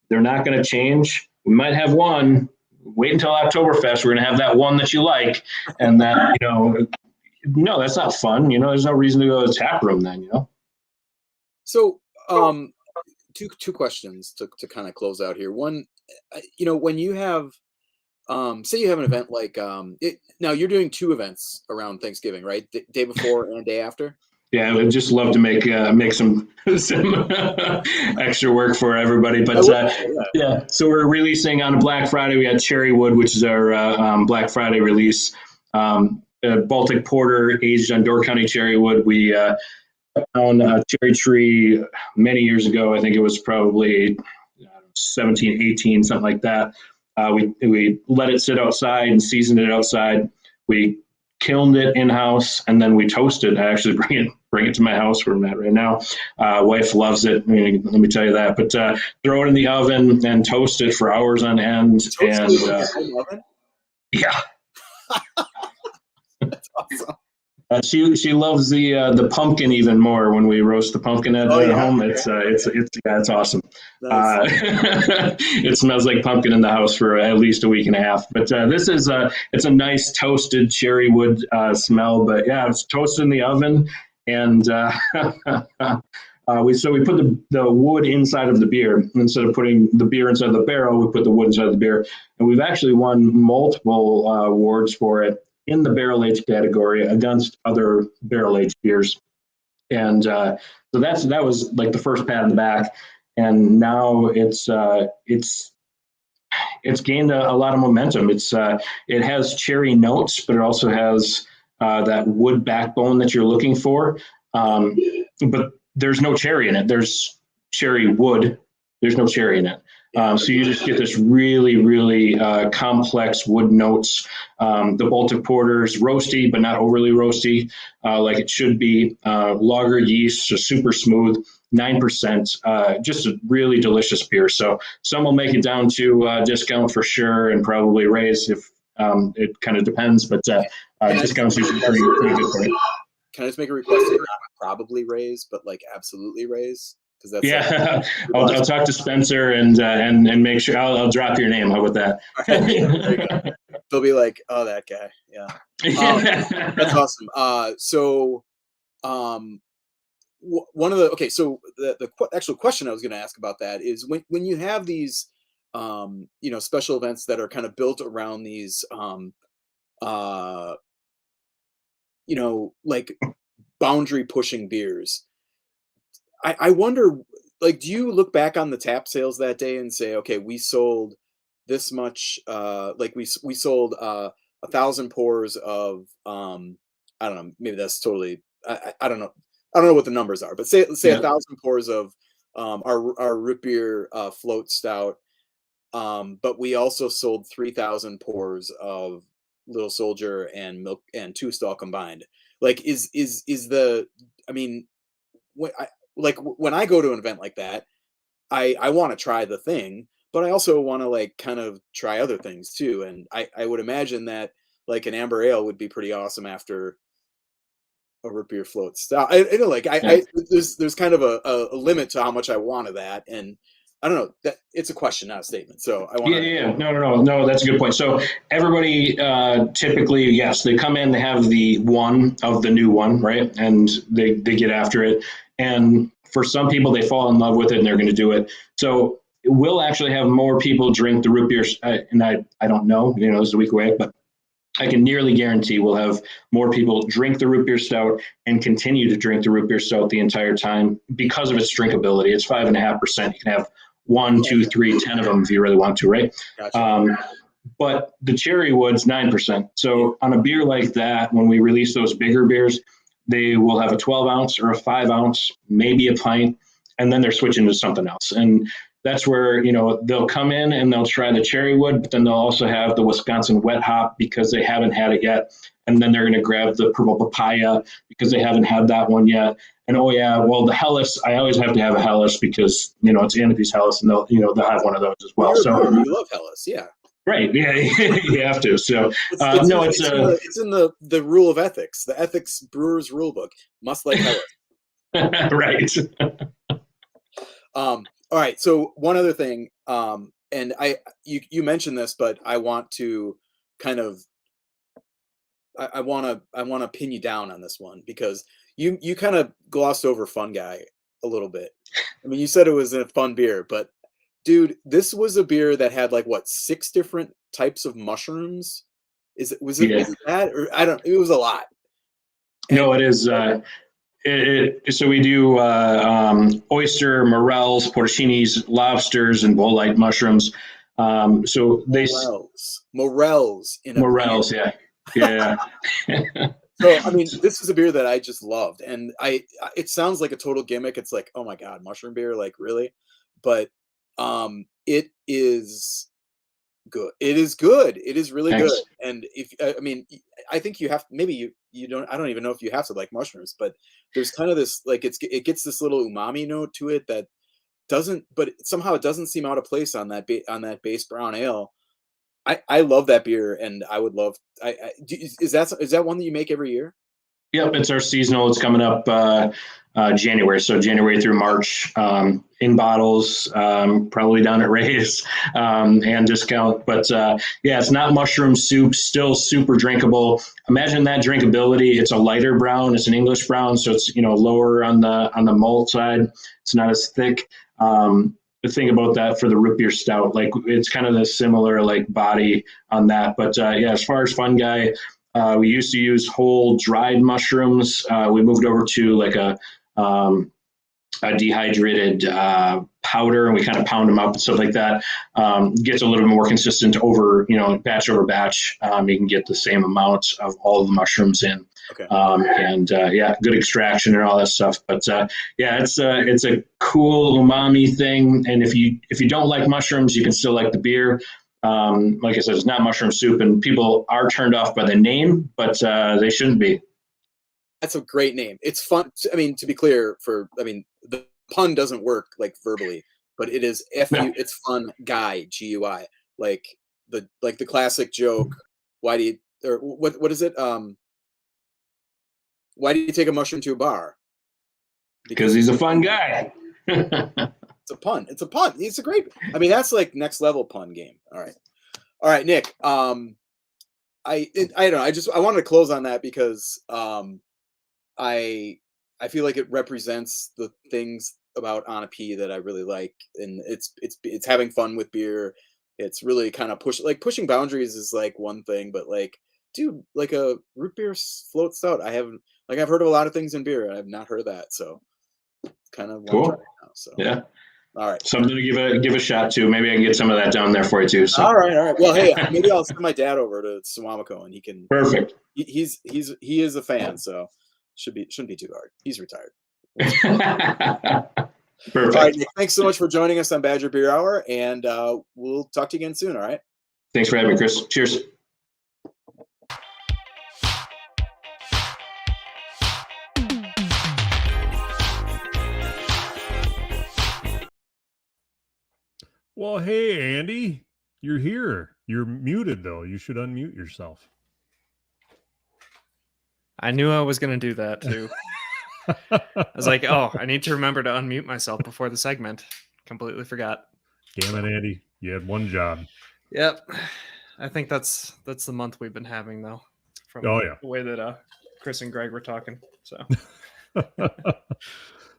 They're not going to change. We might have one. Wait until Oktoberfest. We're going to have that one that you like. And that, no, that's not fun. There's no reason to go to the tap room then, So, two questions to kind of close out here. One, when you have, say you have an event like, now you're doing 2 events around Thanksgiving, right? Day before and day after? Yeah, I would just love to make some extra work for everybody. But yeah, so we're releasing on Black Friday. We had Cherrywood, which is our Black Friday release. Baltic Porter aged on Door County Cherrywood. We found a cherry tree many years ago. I think it was probably 17, 18, something like that. We let it sit outside and seasoned it outside. We kilned it in-house, and then we toasted. I actually bring it to my house where I'm at right now. Wife loves it. Let me tell you that. But throw it in the oven and toast it for hours on end. And yeah, that's awesome. She loves the pumpkin even more when we roast the pumpkin at home. It's awesome. Nice. It smells like pumpkin in the house for at least a week and a half. But this is it's a nice toasted cherry wood smell. But yeah, it's toasted in the oven, and we put the wood inside of the beer instead of putting the beer inside the barrel. We put the wood inside the beer, and we've actually won multiple awards for it in the barrel aged category against other barrel aged beers. And so that was like the first pat on the back. And now it's gained a lot of momentum. It has cherry notes, but it also has that wood backbone that you're looking for. But there's no cherry in it. There's cherry wood. There's no cherry in it. So you just get this really, really complex wood notes. The Baltic Porter's roasty, but not overly roasty, like it should be. Lager yeast, so super smooth, 9%. Just a really delicious beer. So some will make it down to discount for sure, and probably raise if it kind of depends. But discounts usually pretty good for it. Can I just make a request? Probably raise, but like absolutely raise. That's I'll talk to Spencer and make sure I'll drop your name. How about that? Right. They'll be like, oh, that guy. Yeah. That's awesome. One of the so the actual question I was going to ask about that is when you have these special events that are kind of built around these like boundary pushing beers. I wonder, like, do you look back on the tap sales that day and say, okay, we sold this much, like we sold 1,000 pours of, I don't know, maybe that's totally, I don't know. I don't know what the numbers are, but say 1,000 pours of our root beer float stout, but we also sold 3,000 pours of Little Soldier and Milk and Two Stall combined. Like, is the, I mean, when I go to an event like that, I want to try the thing, but I also want to like kind of try other things too. And I would imagine that like an amber ale would be pretty awesome after a root beer float stout. There's kind of a limit to how much I want of that, and I don't know, that it's a question, not a statement. So I want no, that's a good point. So everybody typically, yes, they come in, they have the one of the new one, right? And they get after it. And for some people, they fall in love with it and they're going to do it. So we'll actually have more people drink the root beer. And I don't know, this is a week away, but I can nearly guarantee we'll have more people drink the root beer stout and continue to drink the root beer stout the entire time because of its drinkability. It's 5.5%. You can have 1, 2, 3, 10 of them if you really want to, right? Gotcha. But the cherry wood's 9%. So on a beer like that, when we release those bigger beers, they will have a 12 ounce or a 5 ounce, maybe a pint, and then they're switching to something else. And that's where, they'll come in and they'll try the cherry wood, but then they'll also have the Wisconsin wet hop because they haven't had it yet. And then they're going to grab the purple papaya because they haven't had that one yet. And oh yeah, well the Helles, I always have to have a Helles because it's Anapi's Helles, and they'll have one of those as well. You're a So brewer, you love Helles, yeah. right, yeah, you have to. So It's in the rule of ethics, the ethics brewers rule book. Must like Helles. right. All right. So one other thing, and you mentioned this, but I want to kind of I want to pin you down on this one because you kind of glossed over Fun Guy a little bit. I mean, you said it was a fun beer, but dude, this was a beer that had like what 6 different types of mushrooms. Was it that, or I don't? It was a lot. No, it is. So we do oyster, morels, porcinis, lobsters, and bolite mushrooms. So they morels in a morels, beer. yeah. So I mean, this is a beer that I just loved, and it sounds like a total gimmick. It's like, oh my god, mushroom beer, like really? But it is good. It is good. It is really Thanks. good. And I think you have, maybe you don't, I don't even know if you have to like mushrooms, but there's kind of this, like, it gets this little umami note to it that doesn't, but somehow it doesn't seem out of place on that base brown ale. I love that beer, and I would love, is that one that you make every year? Yep, it's our seasonal. It's coming up January, so January through March, in bottles, probably down at Ray's and discount. But it's not mushroom soup, still super drinkable. Imagine that drinkability. It's a lighter brown. It's an English brown, so it's lower on the malt side. It's not as thick. The thing about that for the root beer stout, like it's kind of the similar like body on that. But as far as Fun Guy. We used to use whole dried mushrooms. We moved over to like a dehydrated powder, and we kind of pound them up and stuff like that. Gets a little bit more consistent over, batch over batch. You can get the same amount of all the mushrooms in. Okay. Good extraction and all that stuff. But it's a cool umami thing. And if you don't like mushrooms, you can still like the beer. Like I said, it's not mushroom soup, and people are turned off by the name, but they shouldn't be. That's a great name. It's fun. I mean, to be clear, the pun doesn't work like verbally, but it is No. It's Fun Guy, GUI, like the classic joke. Why do you, or what is it? Why do you take a mushroom to a bar? Because he's a fun guy. It's a pun. It's a pun. It's a great. I mean, that's like next level pun game. All right, Nick. I don't know. I wanted to close on that because I feel like it represents the things about Anapi that I really like, and it's having fun with beer. It's really kind of pushing boundaries is like one thing, but like, dude, like a root beer float stout. I've heard of a lot of things in beer, and I've not heard that, so kind of cool. Try it now, so yeah. All right. Something to give a shot to. Maybe I can get some of that down there for you too. So. All right. Well, hey, maybe I'll send my dad over to Suamico, and he can. Perfect. He is a fan, so shouldn't be too hard. He's retired. Perfect. All right, Nick, thanks so much for joining us on Badger Beer Hour, and we'll talk to you again soon. All right. Thanks for having me, Chris. Cheers. Well, hey, Andy, you're here. You're muted, though. You should unmute yourself. I knew I was going to do that, too. I was like, oh, I need to remember to unmute myself before the segment. Completely forgot. Damn it, Andy. You had one job. Yep. I think that's the month we've been having, though. From the way that Chris and Greg were talking. So...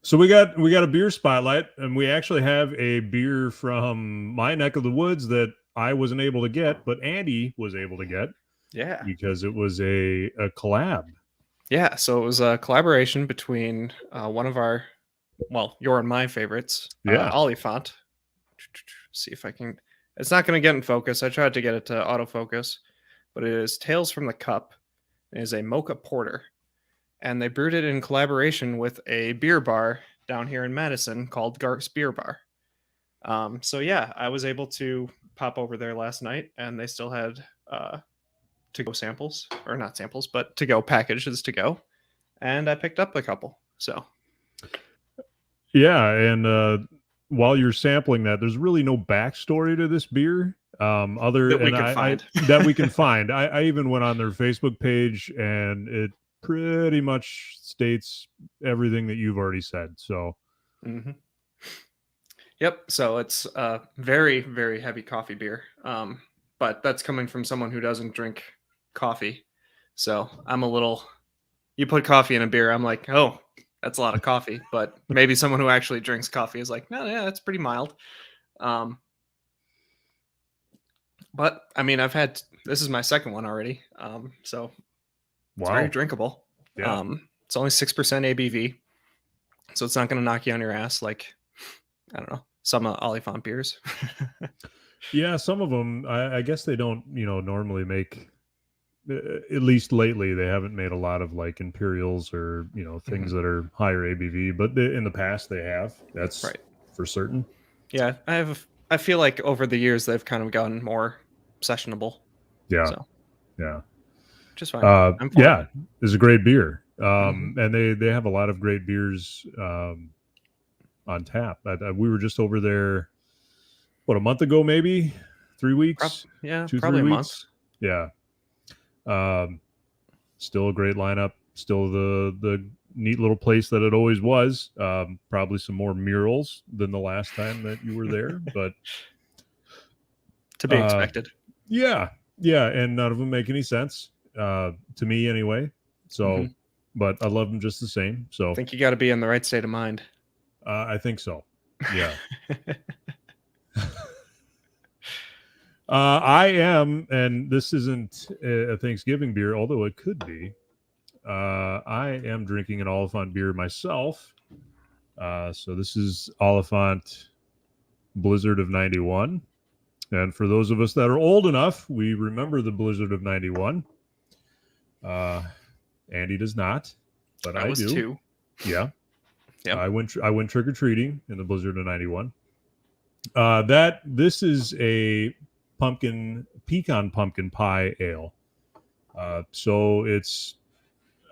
So we got a beer spotlight, and we actually have a beer from my neck of the woods that I wasn't able to get, but Andy was able to get. Yeah. Because it was a collab. Yeah, so it was a collaboration between one of our, your and my favorites, Olifant. See if I can. It's not going to get in focus. I tried to get it to autofocus, but it is Tales from the Cup. It is a mocha porter. And they brewed it in collaboration with a beer bar down here in Madison called Gart's Beer Bar. I was able to pop over there last night, and they still had to-go samples, or not samples, but to-go packages to go. And I picked up a couple. So Yeah, and while you're sampling that, there's really no backstory to this beer. Other That we and can I find. that we can find. I even went on their Facebook page, and it pretty much states everything that you've already said. So Mhm. Yep. So it's a very, very heavy coffee beer. But that's coming from someone who doesn't drink coffee. So I'm a little. You put coffee in a beer, I'm like, oh, that's a lot of coffee. But maybe someone who actually drinks coffee is like, no, yeah, that's pretty mild. Um, but I mean, this is my second one already. So it's very wow, drinkable. yeah. It's only 6% ABV, so it's not going to knock you on your ass like I don't know some Olifant beers. Yeah, some of them, I guess they don't, normally make. At least lately, they haven't made a lot of like Imperials or things Mhm. that are higher ABV. But in the past, they have. That's Right. for certain. Yeah, I feel like over the years they've kind of gotten more sessionable. Yeah, So yeah, just fine. I'm for yeah. It's a great beer, Mhm. and they have a lot of great beers on tap. We were just over there, what, a month ago, maybe 3 weeks, Yeah, two, probably three a month. weeks. Yeah. Um, Still a great lineup. Still the neat little place that it always was. Probably some more murals than the last time that you were there, but To be uh, expected. yeah, yeah, and none of them make any sense to me anyway. So, Mhm. but I love them just the same. I So think you got to be in the right state of mind. I think so. Yeah. I am, and this isn't a Thanksgiving beer, although it could be. I am drinking an Oliphant beer myself. So this is Oliphant Blizzard of 91. And for those of us that are old enough, we remember the Blizzard of 91. Andy does not, but I I was do. 2. Yeah. Yep. I went trick or treating in the Blizzard of 91. This is a pecan pumpkin pie ale. So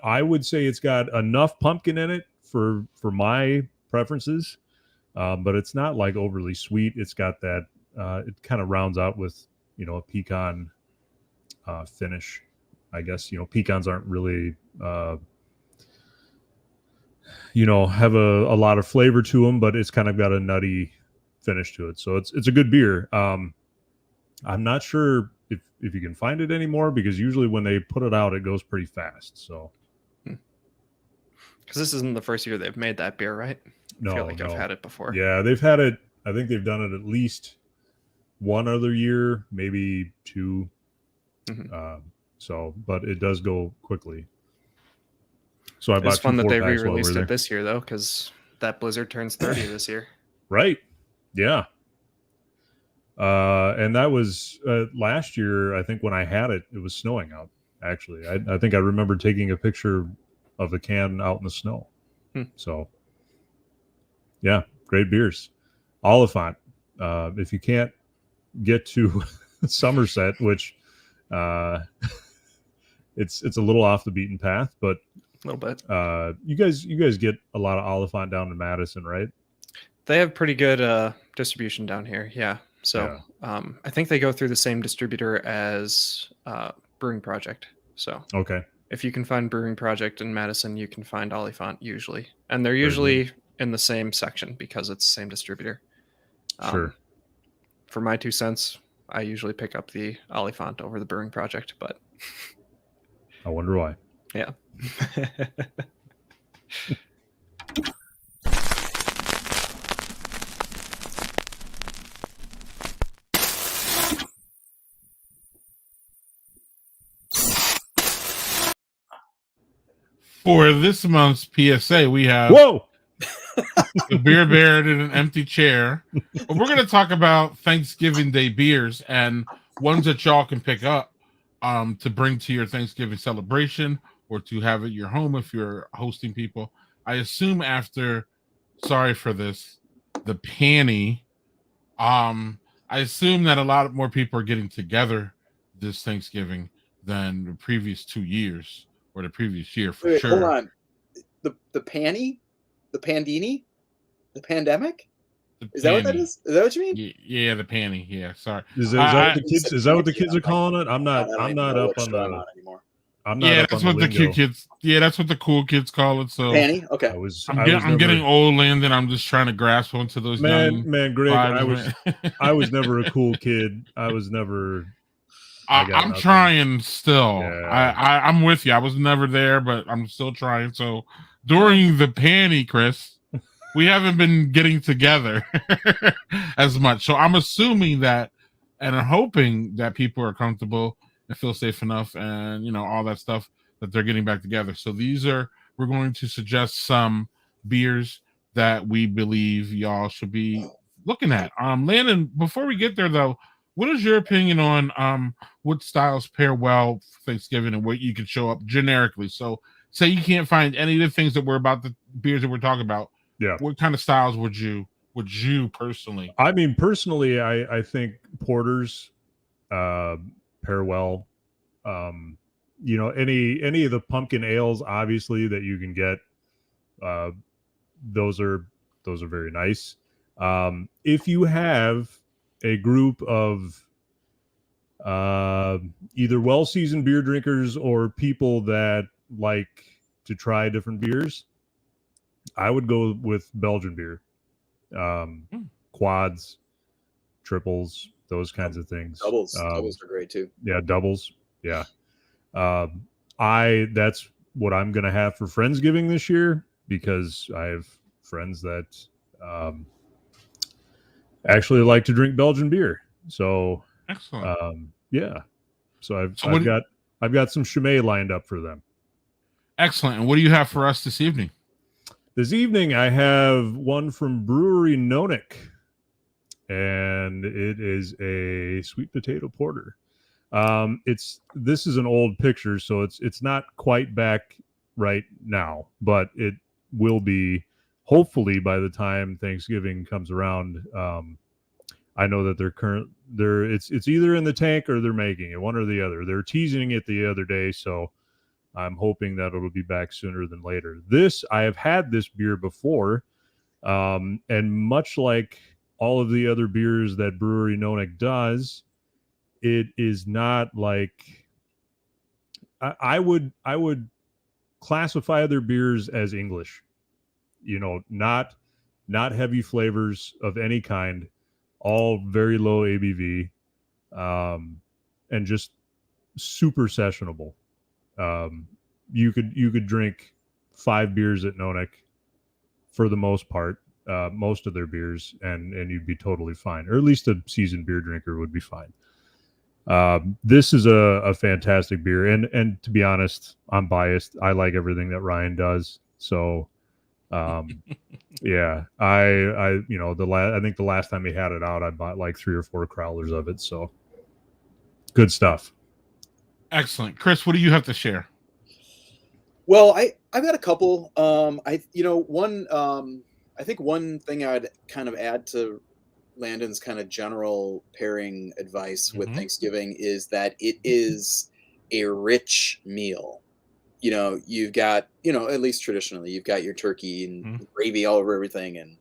I would say it's got enough pumpkin in it for my preferences, but it's not like overly sweet. It's got that. It kind of rounds out with a pecan finish. I guess pecans aren't really have a lot of flavor to them, but it's kind of got a nutty finish to it. So it's a good beer. I'm not sure if you can find it anymore, because usually when they put it out, it goes pretty fast. So Because this isn't the first year they've made that beer, right? I feel like I've no. had it before. Yeah, they've had it. I think they've done it at least one other year, maybe two. Mhm. But it does go quickly. So I It's bought fun that 2 they 4-packs while we re-released were it there. this year though, because that Blizzard turns 30 this year. Right. Yeah. And that was last year. I think when I had it, it was snowing out. Actually, I think I remember taking a picture of the can out in the snow. So, yeah, great beers. Oliphant. If you can't get to Somerset, which it's a little off the beaten path, but A little bit. you guys get a lot of Oliphant down in Madison, right? They have pretty good distribution down here. Yeah. So I think they go through the same distributor as Brewing Project. So Okay. if you can find Brewing Project in Madison, you can find Olifant usually. And they're Very usually in the same section because it's the same distributor. Sure. For my 2 cents, I usually pick up the Olifant over the Brewing Project, but I wonder why. yeah. For this month's PSA, we have Whoa. the beer baron in an empty chair. But we're going to talk about Thanksgiving Day beers and ones that y'all can pick up to bring to your Thanksgiving celebration or to have at your home if you're hosting people. I assume after, sorry for this, the panty, I assume that a lot more people are getting together this Thanksgiving than the previous 2 years or the previous year for Wait, sure. hold on. The panty? The Pandini? The pandemic? The Is that what that panty. is? Is that what you mean? Yeah, the panty. Yeah, sorry. Is that what the kids? Is that what the kids are calling it? I'm I not. don't I'm even not know up which on show I'm the. on anymore. I'm not Yeah, up that's on what the lingo. cute kids. Yeah, that's what the cool kids call it. So Panty? Okay. I'm getting old, Landon. I'm just trying to grasp onto those young Greg. vibes, I was never a cool kid. I was never. I'm trying still. Yeah. I'm with you. I was never there, but I'm still trying. So during the panty, Chris, we haven't been getting together as much. So I'm assuming that, and I'm hoping that people are comfortable and feel safe enough, and all that stuff, that they're getting back together. So we're going to suggest some beers that we believe y'all should be looking at. Landon, before we get there though, what is your opinion on what styles pair well for Thanksgiving and what you could show up generically? So say you can't find any of the things that the beers that we're talking about. Yeah. What kind of styles would you personally? I mean, personally, I think porters pair well. Any of the pumpkin ales, obviously, that you can get, those are very nice. If you have a group of either well-seasoned beer drinkers or people that like to try different beers, I would go with Belgian beer, quads, triples, those kinds of things. Doubles are great too. Yeah, doubles. Yeah. That's what I'm gonna have for Friendsgiving this year, because I have friends that actually like to drink Belgian beer. So excellent. Yeah. So I've got some Chimay lined up for them. Excellent. And what do you have for us this evening? This evening I have one from Brewery Nonick, and it is a sweet potato porter. This is an old picture, so it's not quite back right now, but it will be hopefully by the time Thanksgiving comes around. I know that it's either in the tank or they're making it, one or the other. They're teasing it the other day, so I'm hoping that it'll be back sooner than later. I have had this beer before, and much like all of the other beers that Brewery Nonick does, it is not like I would classify their beers as English, not heavy flavors of any kind, all very low ABV, and just super sessionable. You could drink 5 beers at Nonick for the most part, most of their beers, and you'd be totally fine, or at least a seasoned beer drinker would be fine. This is a fantastic beer, and to be honest, I'm biased. I like everything that Ryan does. So, yeah, I think the last time he had it out, I bought like 3 or 4 growlers of it. So, good stuff. Excellent, Chris. What do you have to share? Well, I've got a couple. I think one thing I'd kind of add to Landon's kind of general pairing advice with Thanksgiving is that it is a rich meal. You've got, at least traditionally, you've got your turkey and gravy all over everything. And,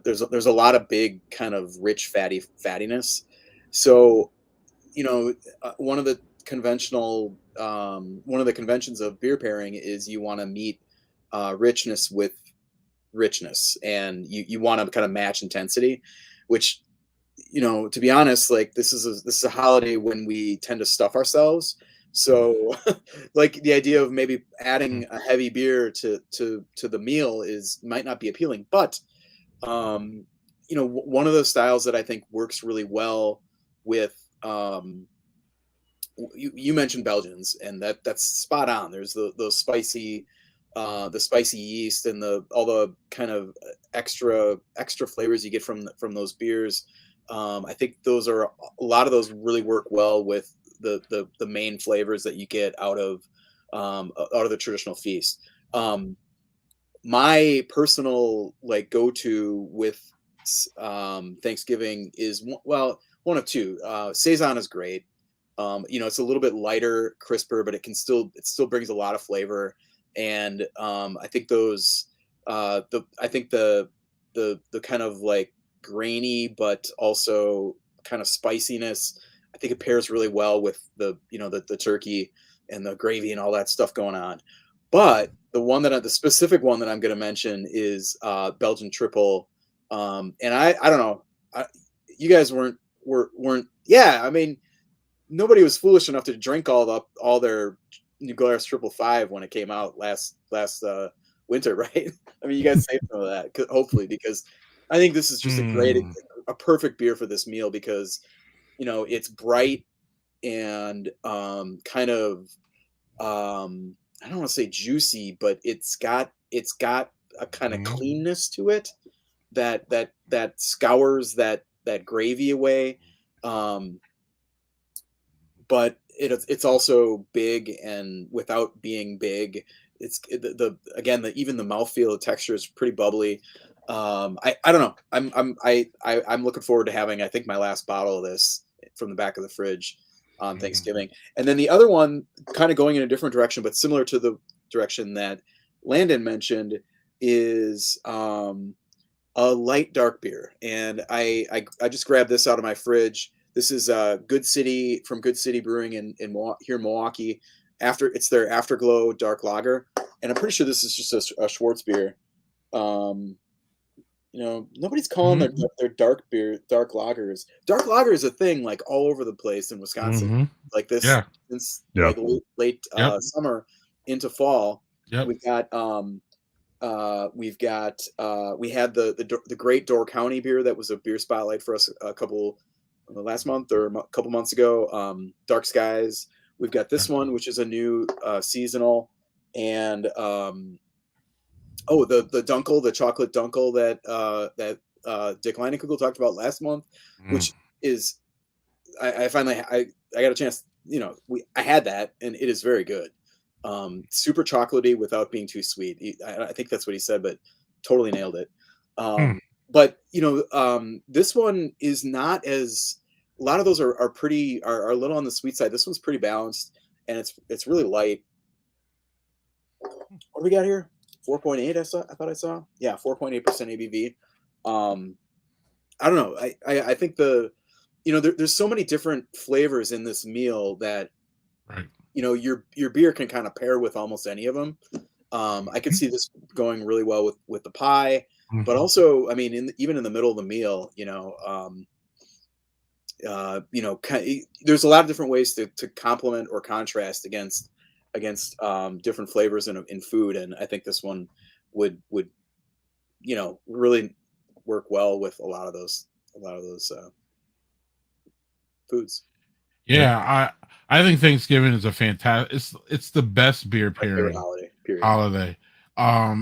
there's a lot of big kind of rich fattiness. So, one of the conventions of beer pairing is you want to meet richness with richness, and you want to kind of match intensity, which, to be honest, like this is a holiday when we tend to stuff ourselves. So like the idea of maybe adding a heavy beer to the meal might not be appealing, but one of those styles that I think works really well with you mentioned Belgians, and that's spot on. There's those spicy the spicy yeast and all the kind of extra flavors you get from those beers. I think a lot of those really work well with the main flavors that you get out of the traditional feast. My personal go-to with Thanksgiving is one of two. Saison is great. It's a little bit lighter, crisper, but it still brings a lot of flavor. And I think the the kind of like grainy but also kind of spiciness. I think it pairs really well with the the turkey and the gravy and all that stuff going on. But the specific one that I'm going to mention is Belgian triple. And I don't know, you guys weren't. Yeah, I mean, nobody was foolish enough to drink all their New Glarus 555 when it came out last winter, right? I mean, you guys saved some of that, hopefully, because I think this is just a perfect beer for this meal because it's bright and kind of I don't want to say juicy, but it's got a kind of cleanness to it that scours that gravy away. But it's also big, and without being big, it's even the mouthfeel, the texture is pretty bubbly. I don't know. I'm looking forward to having, I think, my last bottle of this from the back of the fridge on Thanksgiving. And then the other one, kind of going in a different direction, but similar to the direction that Landon mentioned, is a light dark beer. And I just grabbed this out of my fridge. This is Good City from Good City Brewing in here in Milwaukee. It's their Afterglow Dark Lager, and I'm pretty sure this is just a Schwartz beer. Nobody's calling their dark lagers. Dark lager is a thing like all over the place in Wisconsin, like this since like late summer into fall. Yep. We had the Great Door County beer that was a beer spotlight for us last month or a couple months ago. Dark Skies. We've got this one, which is a new seasonal, and the Dunkel, the chocolate Dunkel that Dick Leinenkugel talked about last month, which is I finally got a chance. I had that, and it is very good. Super chocolatey without being too sweet. I think that's what he said, but totally nailed it. But this one is not as. A lot of those are a little on the sweet side. This one's pretty balanced, and it's really light. What do we got here? 4.8. I thought I saw. Yeah, 4.8% ABV. I don't know. I think there's so many different flavors in this meal that your beer can kind of pair with almost any of them. I could see this going really well with the pie, but also, I mean, even in the middle of the meal, there's a lot of different ways to complement or contrast against different flavors in food, and I think this one would really work well with a lot of those foods. Yeah, I think Thanksgiving is a fantastic. It's the best beer pairing holiday.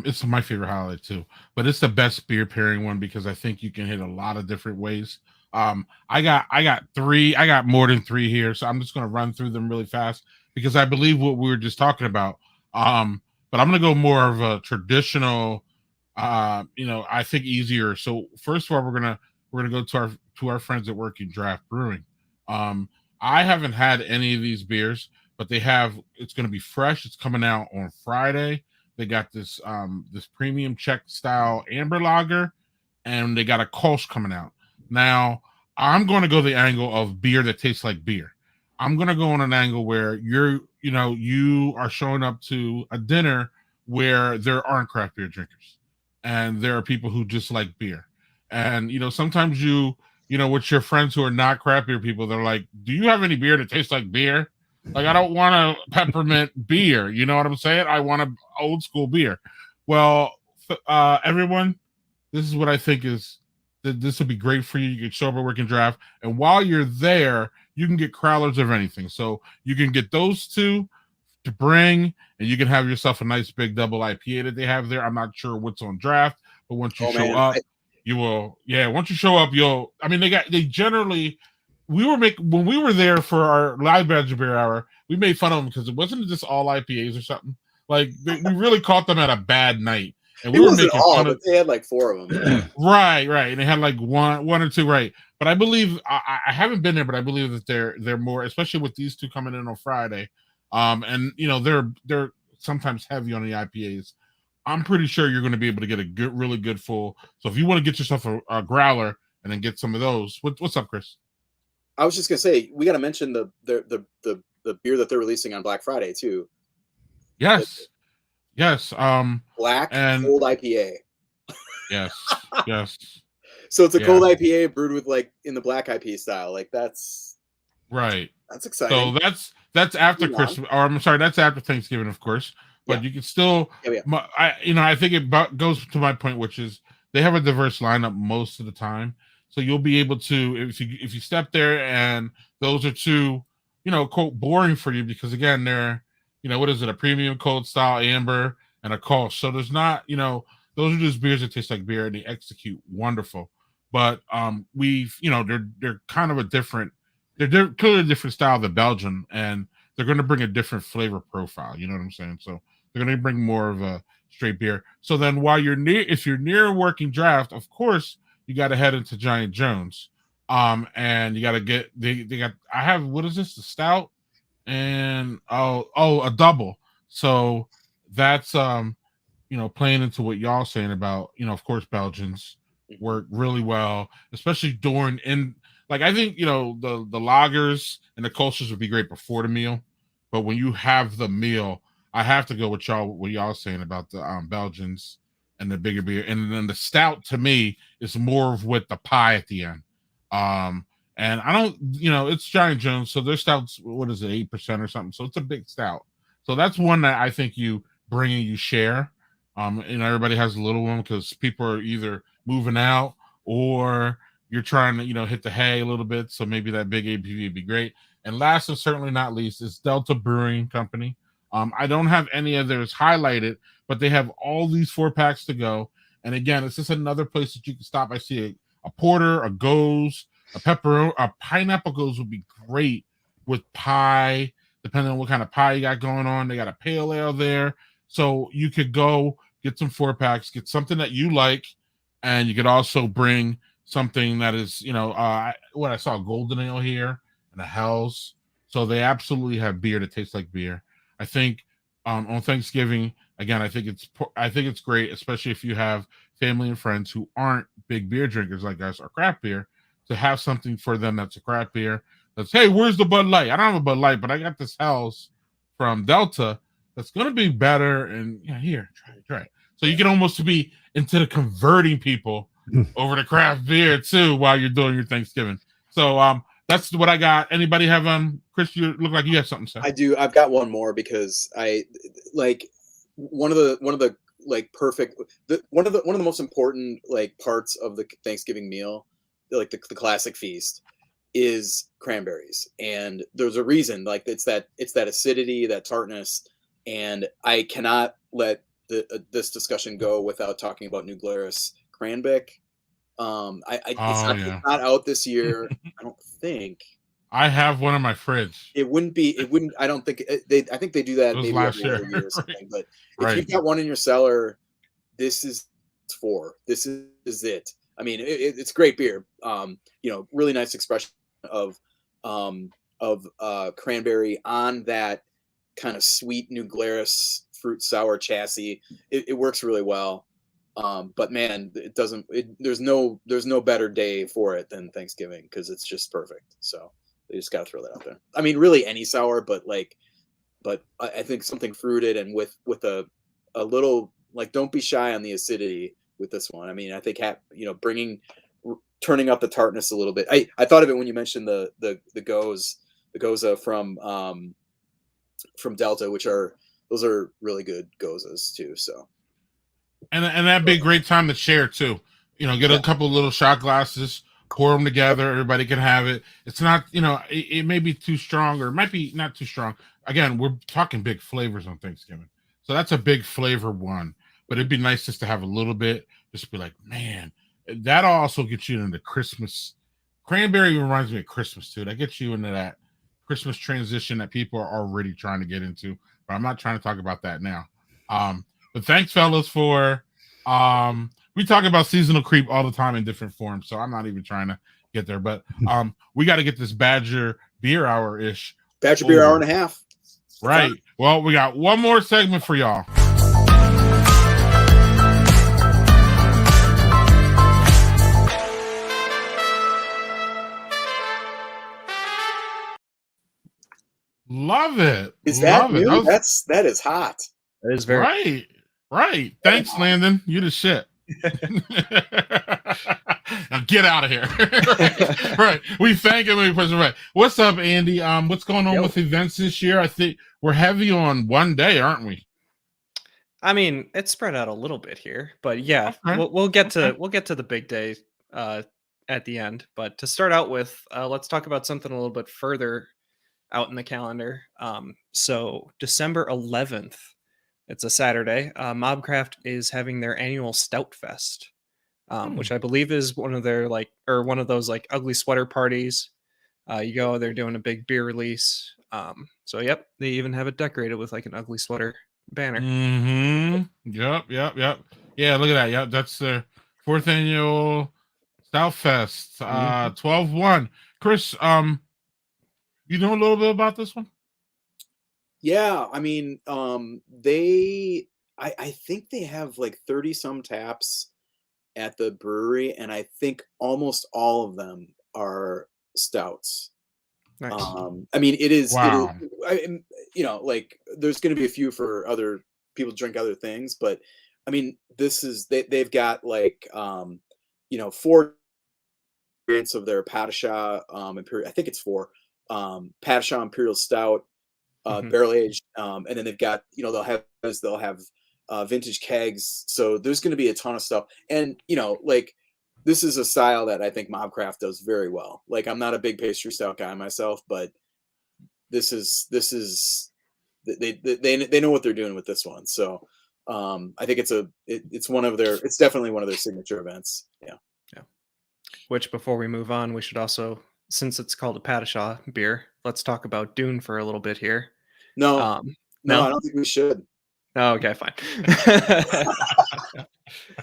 It's my favorite holiday too, but it's the best beer pairing one because I think you can hit a lot of different ways. I got more than 3 here, so I'm just going to run through them really fast because I believe what we were just talking about. But I'm going to go more of a traditional, I think easier. So first of all, we're gonna go to our friends at Working Draft Brewing. I haven't had any of these beers, but it's going to be fresh. It's coming out on Friday. They got this premium Czech style amber lager, and they got a Kolsch coming out. Now, I'm going to go the angle of beer that tastes like beer. I'm going to go on an angle where you are showing up to a dinner where there aren't craft beer drinkers, and there are people who just like beer. And, sometimes with your friends who are not craft beer people, they're like, do you have any beer that tastes like beer? Like, I don't want a peppermint beer. You know what I'm saying? I want an old school beer. Well, everyone, this is what I think is that this would be great for you. You can show up at Working Draft, and while you're there, you can get crowlers of anything. So you can get those two to bring, and you can have yourself a nice big double IPA that they have there. I'm not sure what's on draft, but once you show up, you will. Yeah, once you show up, you'll. I mean, they generally. When we were there for our live Badger Beer Hour, we made fun of them because it wasn't just all IPAs or something. Like we really caught them at a bad night. And we were making fun of, they had like 4 of them. Right. And they had like one or two, right. But I believe I haven't been there, but I believe that they're more, especially with these two coming in on Friday. And they're sometimes heavy on the IPAs. I'm pretty sure you're going to be able to get a good, really good full. So if you want to get yourself a growler and then get some of those, what's up, Chris? I was just gonna say we got to mention the beer that they're releasing on Black Friday too. Yes. Black and cold IPA. Yes. So it's a cold IPA brewed with like in the black IPA style. Like that's right. That's exciting. So that's after Christmas, or I'm sorry, that's after Thanksgiving, of course. But you can still, I think it goes to my point, which is they have a diverse lineup most of the time. So you'll be able to, if you step there and those are too, quote, boring for you, because again, they're, what is it, a premium cold style amber and a Kolsch. So there's not, those are just beers that taste like beer and they execute wonderful. But they're kind of a different, they're clearly a different style than Belgian, and they're going to bring a different flavor profile. You know what I'm saying? So they're going to bring more of a straight beer. So then while if you're near a working draft, of course, you got to head into Giant Jones. And you got to get, I have, what is this? The stout and, a double. So that's, playing into what y'all saying about, of course, Belgians work really well, especially during I think, the lagers and the Kolsch's would be great before the meal. But when you have the meal, I have to go with what y'all saying about the Belgians and the bigger beer. And then the stout to me is more of with the pie at the end. And I don't, it's Giant Jones. So their stout's, what is it, 8% or something. So it's a big stout. So that's one that I think you bring and you share. Everybody has a little one because people are either moving out or you're trying to, hit the hay a little bit. So maybe that big ABV would be great. And last and certainly not least is Delta Brewing Company. I don't have any of theirs highlighted, but they have all these 4-packs to go. And again, it's just another place that you can stop. I see a porter, a goes, a pineapple goes would be great with pie, depending on what kind of pie you got going on. They got a pale ale there. So you could go get some 4-packs, get something that you like, and you could also bring something that is, I saw a golden ale here and a Hell's. So they absolutely have beer that tastes like beer. I think on Thanksgiving, again, I think it's great, especially if you have family and friends who aren't big beer drinkers like us or craft beer, to have something for them that's a craft beer. That's, hey, where's the Bud Light? I don't have a Bud Light, but I got this Hell's from Delta that's going to be better. And here, try it. So you can almost be into the converting people over to craft beer too while you're doing your Thanksgiving. So that's what I got. Anybody have Chris? You look like you have something to say. I do. I've got one more because I like one of the like perfect one of the most important like parts of the Thanksgiving meal, like the classic feast, is cranberries. And there's a reason. Like it's that acidity, that tartness, and I cannot let this discussion go without talking about New Glarus Cranbic. It's not out this year. I don't think. I have one in my fridge. It wouldn't. I don't think I think they do that maybe last every year. other year or something. But if you've got one in your cellar, this is it. I mean, it's great beer. Really nice expression of cranberry on that kind of sweet New Glarus fruit sour chassis. It works really well. But man, it doesn't. There's no better day for it than Thanksgiving because it's just perfect. So they just got to throw that out there. I mean, really any sour, but I think something fruited and with a little like, don't be shy on the acidity with this one. I mean, I think turning up the tartness a little bit. I thought of it when you mentioned the Goza from Delta, those are really good Gozas too. So. And that'd be a great time to share too. Get a couple little shot glasses, pour them together. Everybody can have it. It's not, it may be too strong or it might be not too strong. Again, we're talking big flavors on Thanksgiving. So that's a big flavor one. But it'd be nice just to have a little bit, just be like, man, that'll also get you into Christmas. Cranberry reminds me of Christmas too. That gets you into that Christmas transition that people are already trying to get into. But I'm not trying to talk about that now. But thanks, fellas, for we talk about seasonal creep all the time in different forms, so I'm not even trying to get there. But we got to get this Badger Beer Hour-ish. Badger Beer Hour and a half. Right. Well, we got one more segment for y'all. Love it. Is that Love it. new? That was- That is hot. It is very right. Right. Thanks, Landon. You the shit. Now get out of here. Right. We thank him. We push him right. What's up, Andy? What's going on Yo. with events this year? I think we're heavy on one day, aren't we? I mean, it's spread out a little bit here, but yeah, Okay. we'll get Okay. to the big day at the end. But to start out with, let's talk about something a little bit further out in the calendar. So December 11th, it's a Saturday. Mobcraft is having their annual Stout Fest, which I believe is one of their one of those like ugly sweater parties. You go, they're doing a big beer release. So yep, they even have it decorated with like an ugly sweater banner. Mm-hmm. Yep. Yeah, look at that. Yep, that's the 4th annual Stout Fest. 12/1. Chris, you know a little bit about this one? Yeah, I mean, I think they have like 30 some taps at the brewery, and I think almost all of them are stouts. Nice. I mean, it is, Wow. like there's going to be a few for other people to drink other things, but I mean, this is they've got like 4 variants of their Padishah Imperial. I think it's 4 Padishah Imperial Stout, barrel aged, and then they've got they'll have vintage kegs. So there's going to be a ton of stuff, and like this is a style that I think Mobcraft does very well. Like I'm not a big pastry stout guy myself, but this is they know what they're doing with this one. So I think it's definitely one of their signature events. Yeah. Which before we move on, we should also, since it's called a Padishah beer, let's talk about Dune for a little bit here. No, no, I don't think we should. Oh, okay, fine.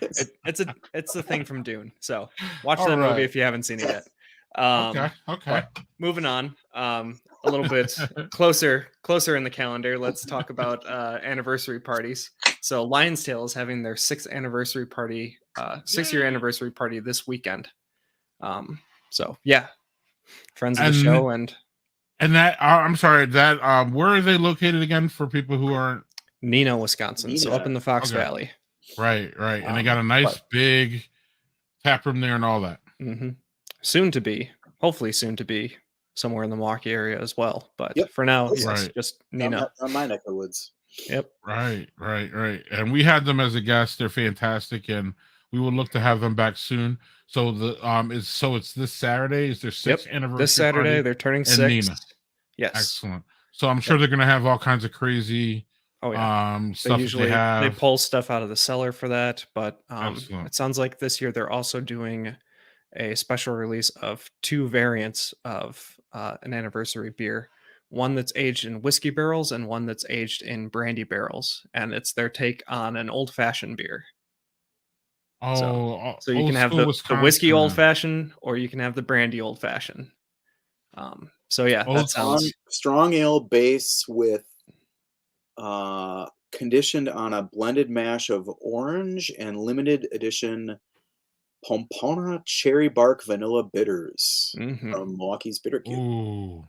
It's the thing from Dune. So watch that movie if you haven't seen it yet. Okay. Moving on, a little bit closer in the calendar. Let's talk about anniversary parties. So Lion's Tail is having their 6th anniversary party, 6-year anniversary party this weekend. So yeah, friends of the show and that I'm sorry, that where are they located again for people who aren't? Neenah, Wisconsin. So up in the Fox Okay. Valley. Right. And they got a nice big tap room there and all that. Hopefully soon to be somewhere in the Milwaukee area as well. But Yep. for now, Right. yes, just Neenah. On my neck of the woods. Yep. Right. And we had them as a guest. They're fantastic, and we will look to have them back soon. So it's this Saturday. Is their 6th anniversary? This Saturday, party they're turning in 6. Neenah. Yes. Excellent. So I'm sure they're going to have all kinds of crazy stuff. They pull stuff out of the cellar for that, but Excellent. it sounds like this year they're also doing a special release of 2 variants of an anniversary beer. One that's aged in whiskey barrels and one that's aged in brandy barrels, and it's their take on an old-fashioned beer. So you can have the whiskey old-fashioned, or you can have the brandy old-fashioned. So yeah, that sounds strong ale base with conditioned on a blended mash of orange and limited edition Pompona cherry bark vanilla bitters from Milwaukee's Bitter Cube. Ooh,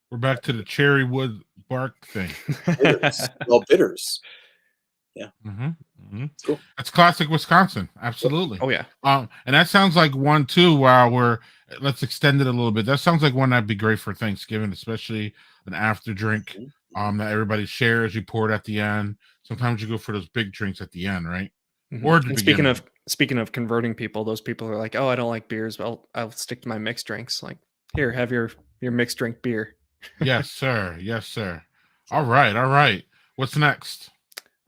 we're back to the cherry wood bark thing. Bitters. Yeah. Cool. That's classic Wisconsin. Absolutely. Oh yeah. And that sounds like one too. Let's extend it a little bit. That sounds like one that'd be great for Thanksgiving, especially an after drink. That everybody shares. You pour it at the end. Sometimes you go for those big drinks at the end, right? Or at the beginning. Speaking of converting people, those people are like, "Oh, I don't like beers. Well, I'll stick to my mixed drinks." Like, here, have your mixed drink beer. Yes, sir. All right. What's next?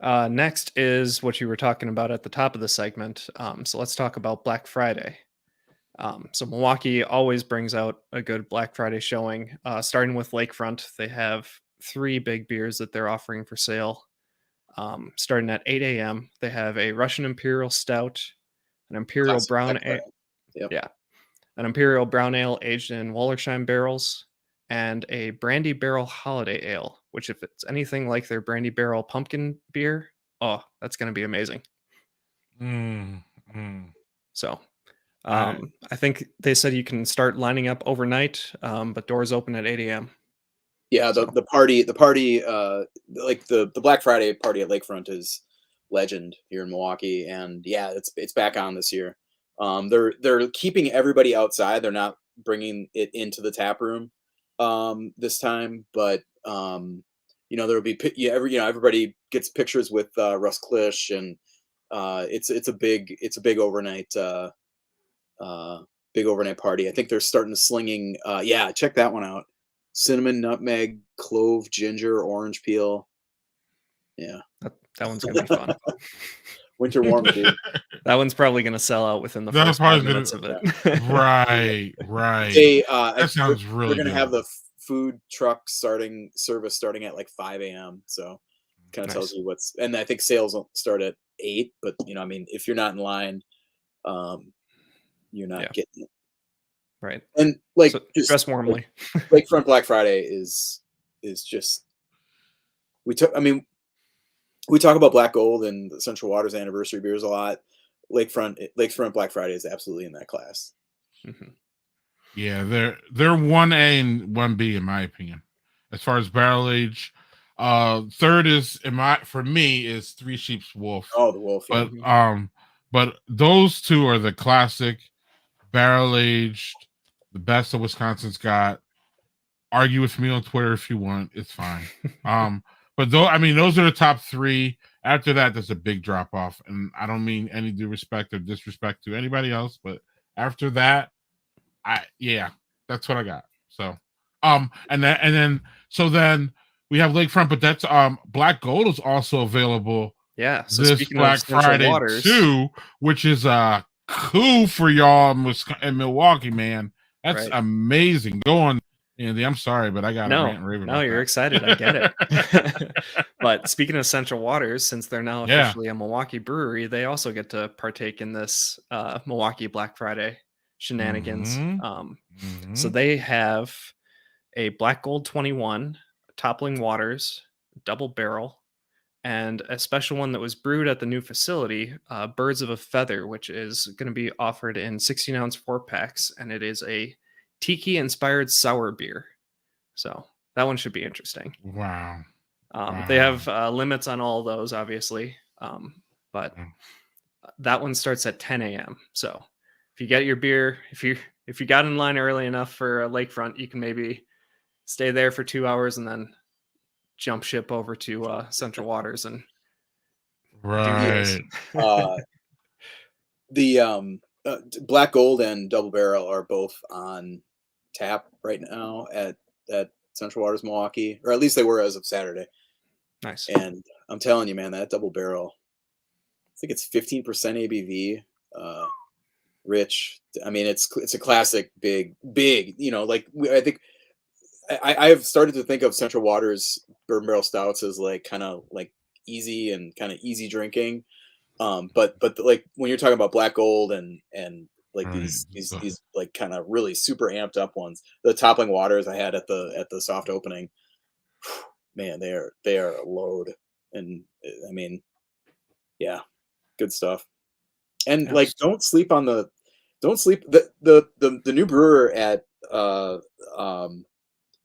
Next is what you were talking about at the top of the segment. So let's talk about Black Friday. So Milwaukee always brings out a good Black Friday showing. Starting with Lakefront, they have 3 big beers that they're offering for sale. Starting at 8 a.m., they have a Russian Imperial Stout, an Imperial Brown Ale, an Imperial Brown Ale aged in Wallersheim barrels, and a Brandy Barrel Holiday Ale, which if it's anything like their Brandy Barrel Pumpkin beer, oh, that's going to be amazing. So I think they said you can start lining up overnight, but doors open at 8 a.m. Yeah, So- the party, like the Black Friday party at Lakefront is legend here in Milwaukee, and yeah, it's back on this year. They're keeping everybody outside. They're not bringing it into the tap room this time, but there will be everybody gets pictures with Russ Klisch, and it's a big overnight party. I think they're starting to slinging. Yeah, check that one out. Cinnamon, nutmeg, clove, ginger, orange peel. Yeah, that one's gonna be fun. winter warm, dude. That one's probably gonna sell out within the That's first probably 5 minutes of gonna- it. Right. They That sounds really We're gonna good. have the food truck service starting at like 5 a.m. So kind of tells Nice. you what's. And I think sales will start at 8. But I mean, if you're not in line, you're not Yeah. getting it. Right. And like So, just dress warmly. Lakefront Black Friday is just we talk about Black Gold and the Central Waters anniversary beers a lot. Lakefront Black Friday is absolutely in that class. Mhm. Yeah, they're 1A and 1B in my opinion. As far as barrel age, third is for me is Three Sheep's Wolf. Oh, the Wolf. Yeah. But those two are the classic barrel aged, the best that Wisconsin's got. Argue with me on Twitter if you want, it's fine. But those are the top 3. After that, there's a big drop off, and I don't mean any due respect or disrespect to anybody else, but after that, that's what I got. So, then we have Lakefront, but that's Black Gold is also available. Yeah. So this speaking Black of Central Friday Waters, too, which is a coup for y'all in Milwaukee, man. That's Right. amazing. Go on, Andy. I'm sorry, but I got to rant and rave about you're that. excited. I get it. But speaking of Central Waters, since they're now Yeah. officially a Milwaukee brewery, they also get to partake in this Milwaukee Black Friday shenanigans. Mhm. So they have a Black Gold 21, Toppling Waters, double barrel, and a special one that was brewed at the new facility, Birds of a Feather, which is going to be offered in 16-ounce 4-packs, and it is a tiki-inspired sour beer. So that one should be interesting. Wow. They have limits on all of those, obviously, but that one starts at 10 a.m. So if you get your beer, if you got in line early enough for a Lakefront, you can maybe stay there for 2 hours and then jump ship over to Central Waters and Right. The Black Gold and Double Barrel are both on tap right now at Central Waters Milwaukee, or at least they were as of Saturday. Nice. And I'm telling you, man, that Double Barrel, I think it's 15% ABV. Rich. I mean, it's a classic, big. I think I have started to think of Central Waters Bourbon Barrel Stouts as like kind of like easy and kind of easy drinking. But like when you're talking about Black Gold and like Right. these like kind of really super amped up ones, the Toppling Waters I had at the soft opening, man, they are a load. And I mean, yeah, good stuff. And Yes. like, don't sleep the new brewer at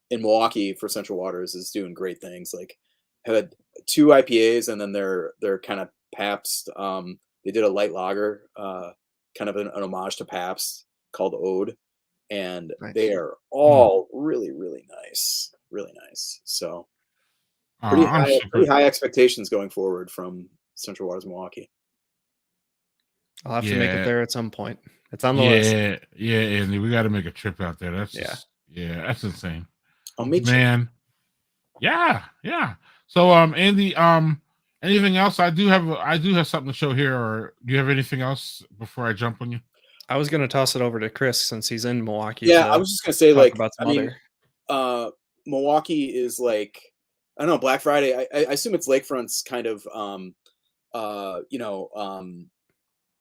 in Milwaukee for Central Waters is doing great things. Like, had 2 IPAs and then their kind of Pabst. They did a light lager, kind of an homage to Pabst called Ode, and Nice. they are all really, really nice, really nice. So pretty high expectations going forward from Central Waters Milwaukee. I'll have to make it there at some point. It's on the list. list. Yeah, Andy, we got to make a trip out there. That's that's insane. I'll meet you. Yeah. So, Andy, anything else? I do have something to show here. Or do you have anything else before I jump on you? I was going to toss it over to Chris since he's in Milwaukee. Yeah, I was just going to say, like, about some other. Milwaukee is like, I don't know, Black Friday. I assume it's Lakefront's kind of,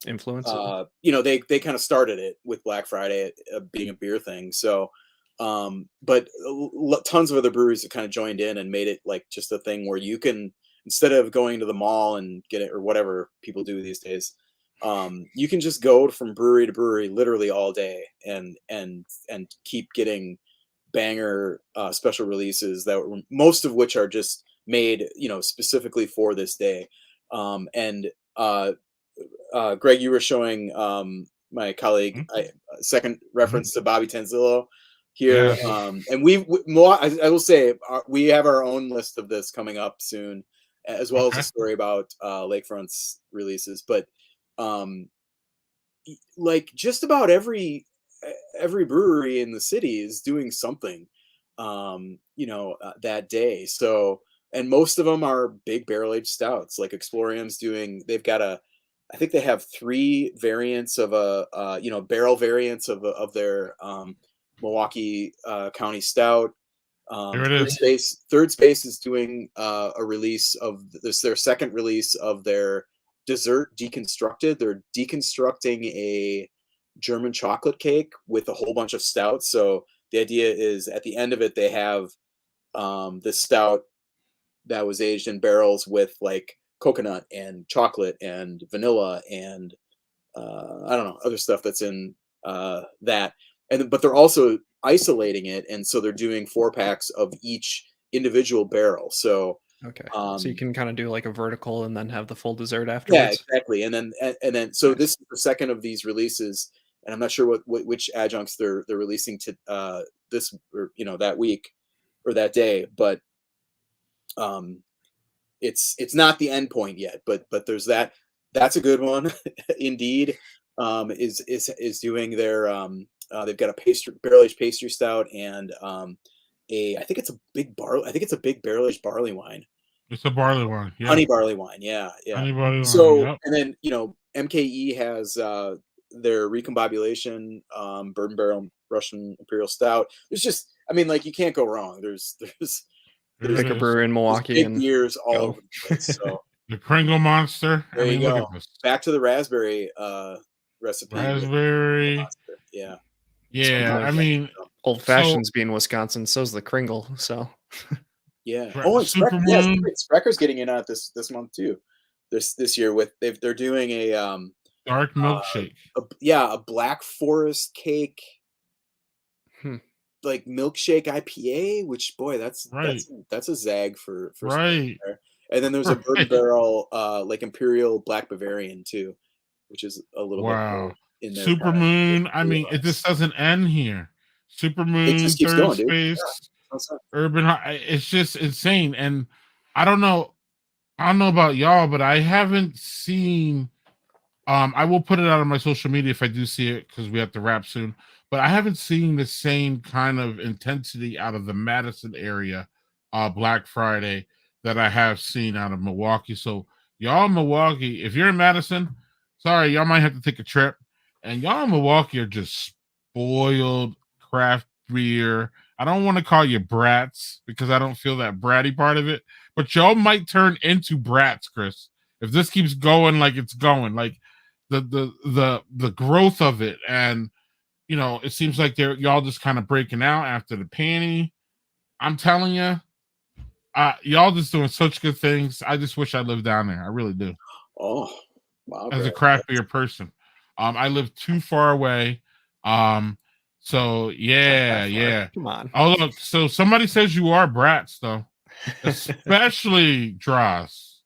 influence. They kind of started it with Black Friday being a beer thing. So, but tons of other breweries have kind of joined in and made it like just a thing where you can, instead of going to the mall and get it or whatever people do these days, you can just go from brewery to brewery literally all day and keep getting banger special releases that were, most of which are just made, specifically for this day. And Greg, you were showing my colleague second reference to Bobby Tanzillo here. Yes. And I will say we have our own list of this coming up soon, as well as a story about Lakefront's releases. But like just about every brewery in the city is doing something, that day. So, and most of them are big barrel aged stouts. Like Explorium's they've got I think they have 3 variants of barrel variants of their Milwaukee County Stout. Here it is. Third Space is doing a release of this, their second release of their dessert Deconstructed. They're deconstructing a German chocolate cake with a whole bunch of stouts. So the idea is at the end of it, they have this stout that was aged in barrels with like coconut and chocolate and vanilla and I don't know, other stuff that's in that. But they're also isolating it, and so they're doing 4-packs of each individual barrel. So okay, so you can kind of do like a vertical and then have the full dessert afterwards. Yeah, exactly. And then so this is the second of these releases, and I'm not sure which adjuncts they're releasing to this, or that week or that day, but it's not the end point yet, but there's that's a good one. Indeed, is doing their they've got a barrel aged pastry stout and I think it's a big barrel aged barley wine. It's a barley wine, yeah. Honey barley wine, yeah. Honey barley wine, so yep. And then MKE has their recombobulation bourbon barrel Russian Imperial Stout. There's just, you can't go wrong. There's pick a brewer in Milwaukee big and beers all over the place. So the Kringle Monster. there you look go. at this. Back to the raspberry recipe. Raspberry. Yeah. Yeah, Old Fashioned's being Wisconsin, so's the Kringle. So yeah. Right. Oh, and Supermoon. Sprecker's getting in on it this month too. This year they're doing a dark milkshake. A Black Forest cake, like milkshake IPA. Which boy, that's a zag for right. There. And then there's a bourbon barrel like Imperial Black Bavarian too, which is a little bit more in there. Supermoon. It just doesn't end here. Supermoon, it just keeps Third going, Space, dude. Urban. It's just insane. And I don't know about y'all, but I haven't seen. I will put it out on my social media if I do see it, because we have to wrap soon. But I haven't seen the same kind of intensity out of the Madison area Black Friday that I have seen out of Milwaukee. So y'all in Milwaukee, if you're in Madison, sorry, y'all might have to take a trip. And y'all in Milwaukee are just spoiled craft beer. I don't want to call you brats because I don't feel that bratty part of it, but y'all might turn into brats, Chris, if this keeps going like it's going. Like the growth of it, and it seems like y'all just kind of breaking out after the panty. I'm telling you, y'all just doing such good things. I just wish I lived down there. I really do. Oh, wow! As a craft beer person, I live too far away. So yeah. Come on. Oh look, so somebody says you are brats though, especially Dross,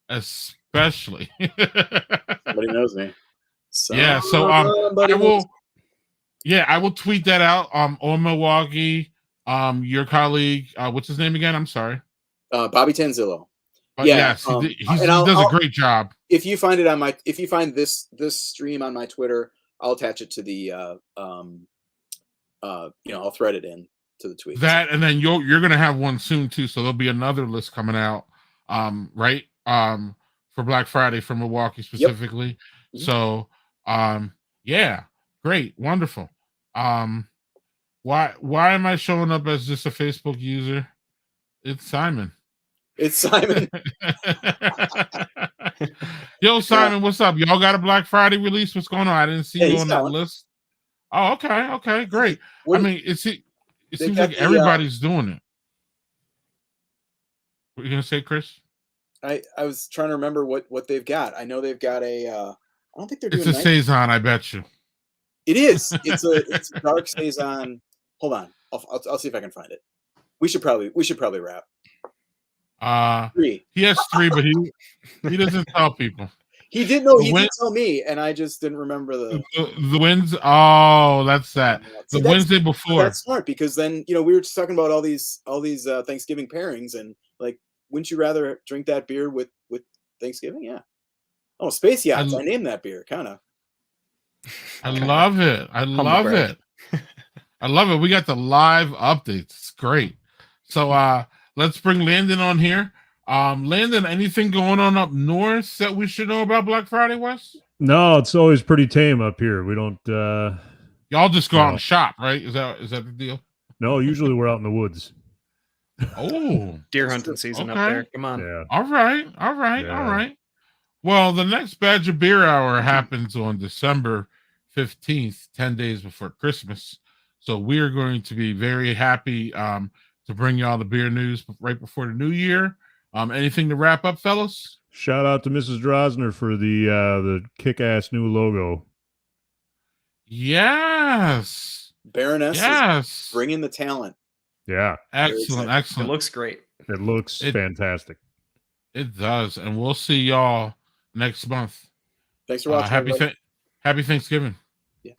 especially. Somebody knows me. Yeah, so I will tweet that out on Milwaukee. Your colleague, what's his name again? I'm sorry. Bobby Tanzillo. Yes, he does a great job. If you find it if you find this stream on my Twitter, I'll attach it to the I'll thread it in to the tweet. That, and then you're gonna have one soon too, so there'll be another list coming out, right? For Black Friday for Milwaukee specifically. Yep. So yeah, great, wonderful. Why am I showing up as just a Facebook user? It's Simon. Yo, Simon, what's up? Y'all got a Black Friday release? What's going on? I didn't see you on that list. Oh, okay, great. It seems like everybody's doing it. What are you gonna say, Chris? I was trying to remember what they've got. I know they've got a. I don't think they're doing. It's a saison, I bet you. It is. It's a dark saison. Hold on. I'll see if I can find it. We should probably wrap. 3. He has 3, but he doesn't tell people. He did know. He did tell me, and I just didn't remember the wins. Oh, that's that. See, The Wednesday before. That's smart because then we were just talking about all these Thanksgiving pairings, and like, wouldn't you rather drink that beer with Thanksgiving? Yeah. Oh, Space Yachts. I named that beer, kind of. I love it. I love it. I love it. We got the live updates. It's great. So let's bring Landon on here. Landon, anything going on up north that we should know about Black Friday, Wes? No, it's always pretty tame up here. We don't y'all just go out and shop, right? Is that the deal? No, usually we're out in the woods. Oh, deer hunting season up there. Come on. Yeah. All right. Well, the next Badger Beer Hour happens on December 15th, 10 days before Christmas. So we're going to be very happy to bring y'all the beer news right before the new year. Anything to wrap up, fellas? Shout out to Mrs. Drosner for the kick-ass new logo. Yes. Baroness is bringing the talent. Yeah. Excellent. It looks great. It looks fantastic. It does. And we'll see y'all next month. Thanks for watching. Happy Thanksgiving. Yeah.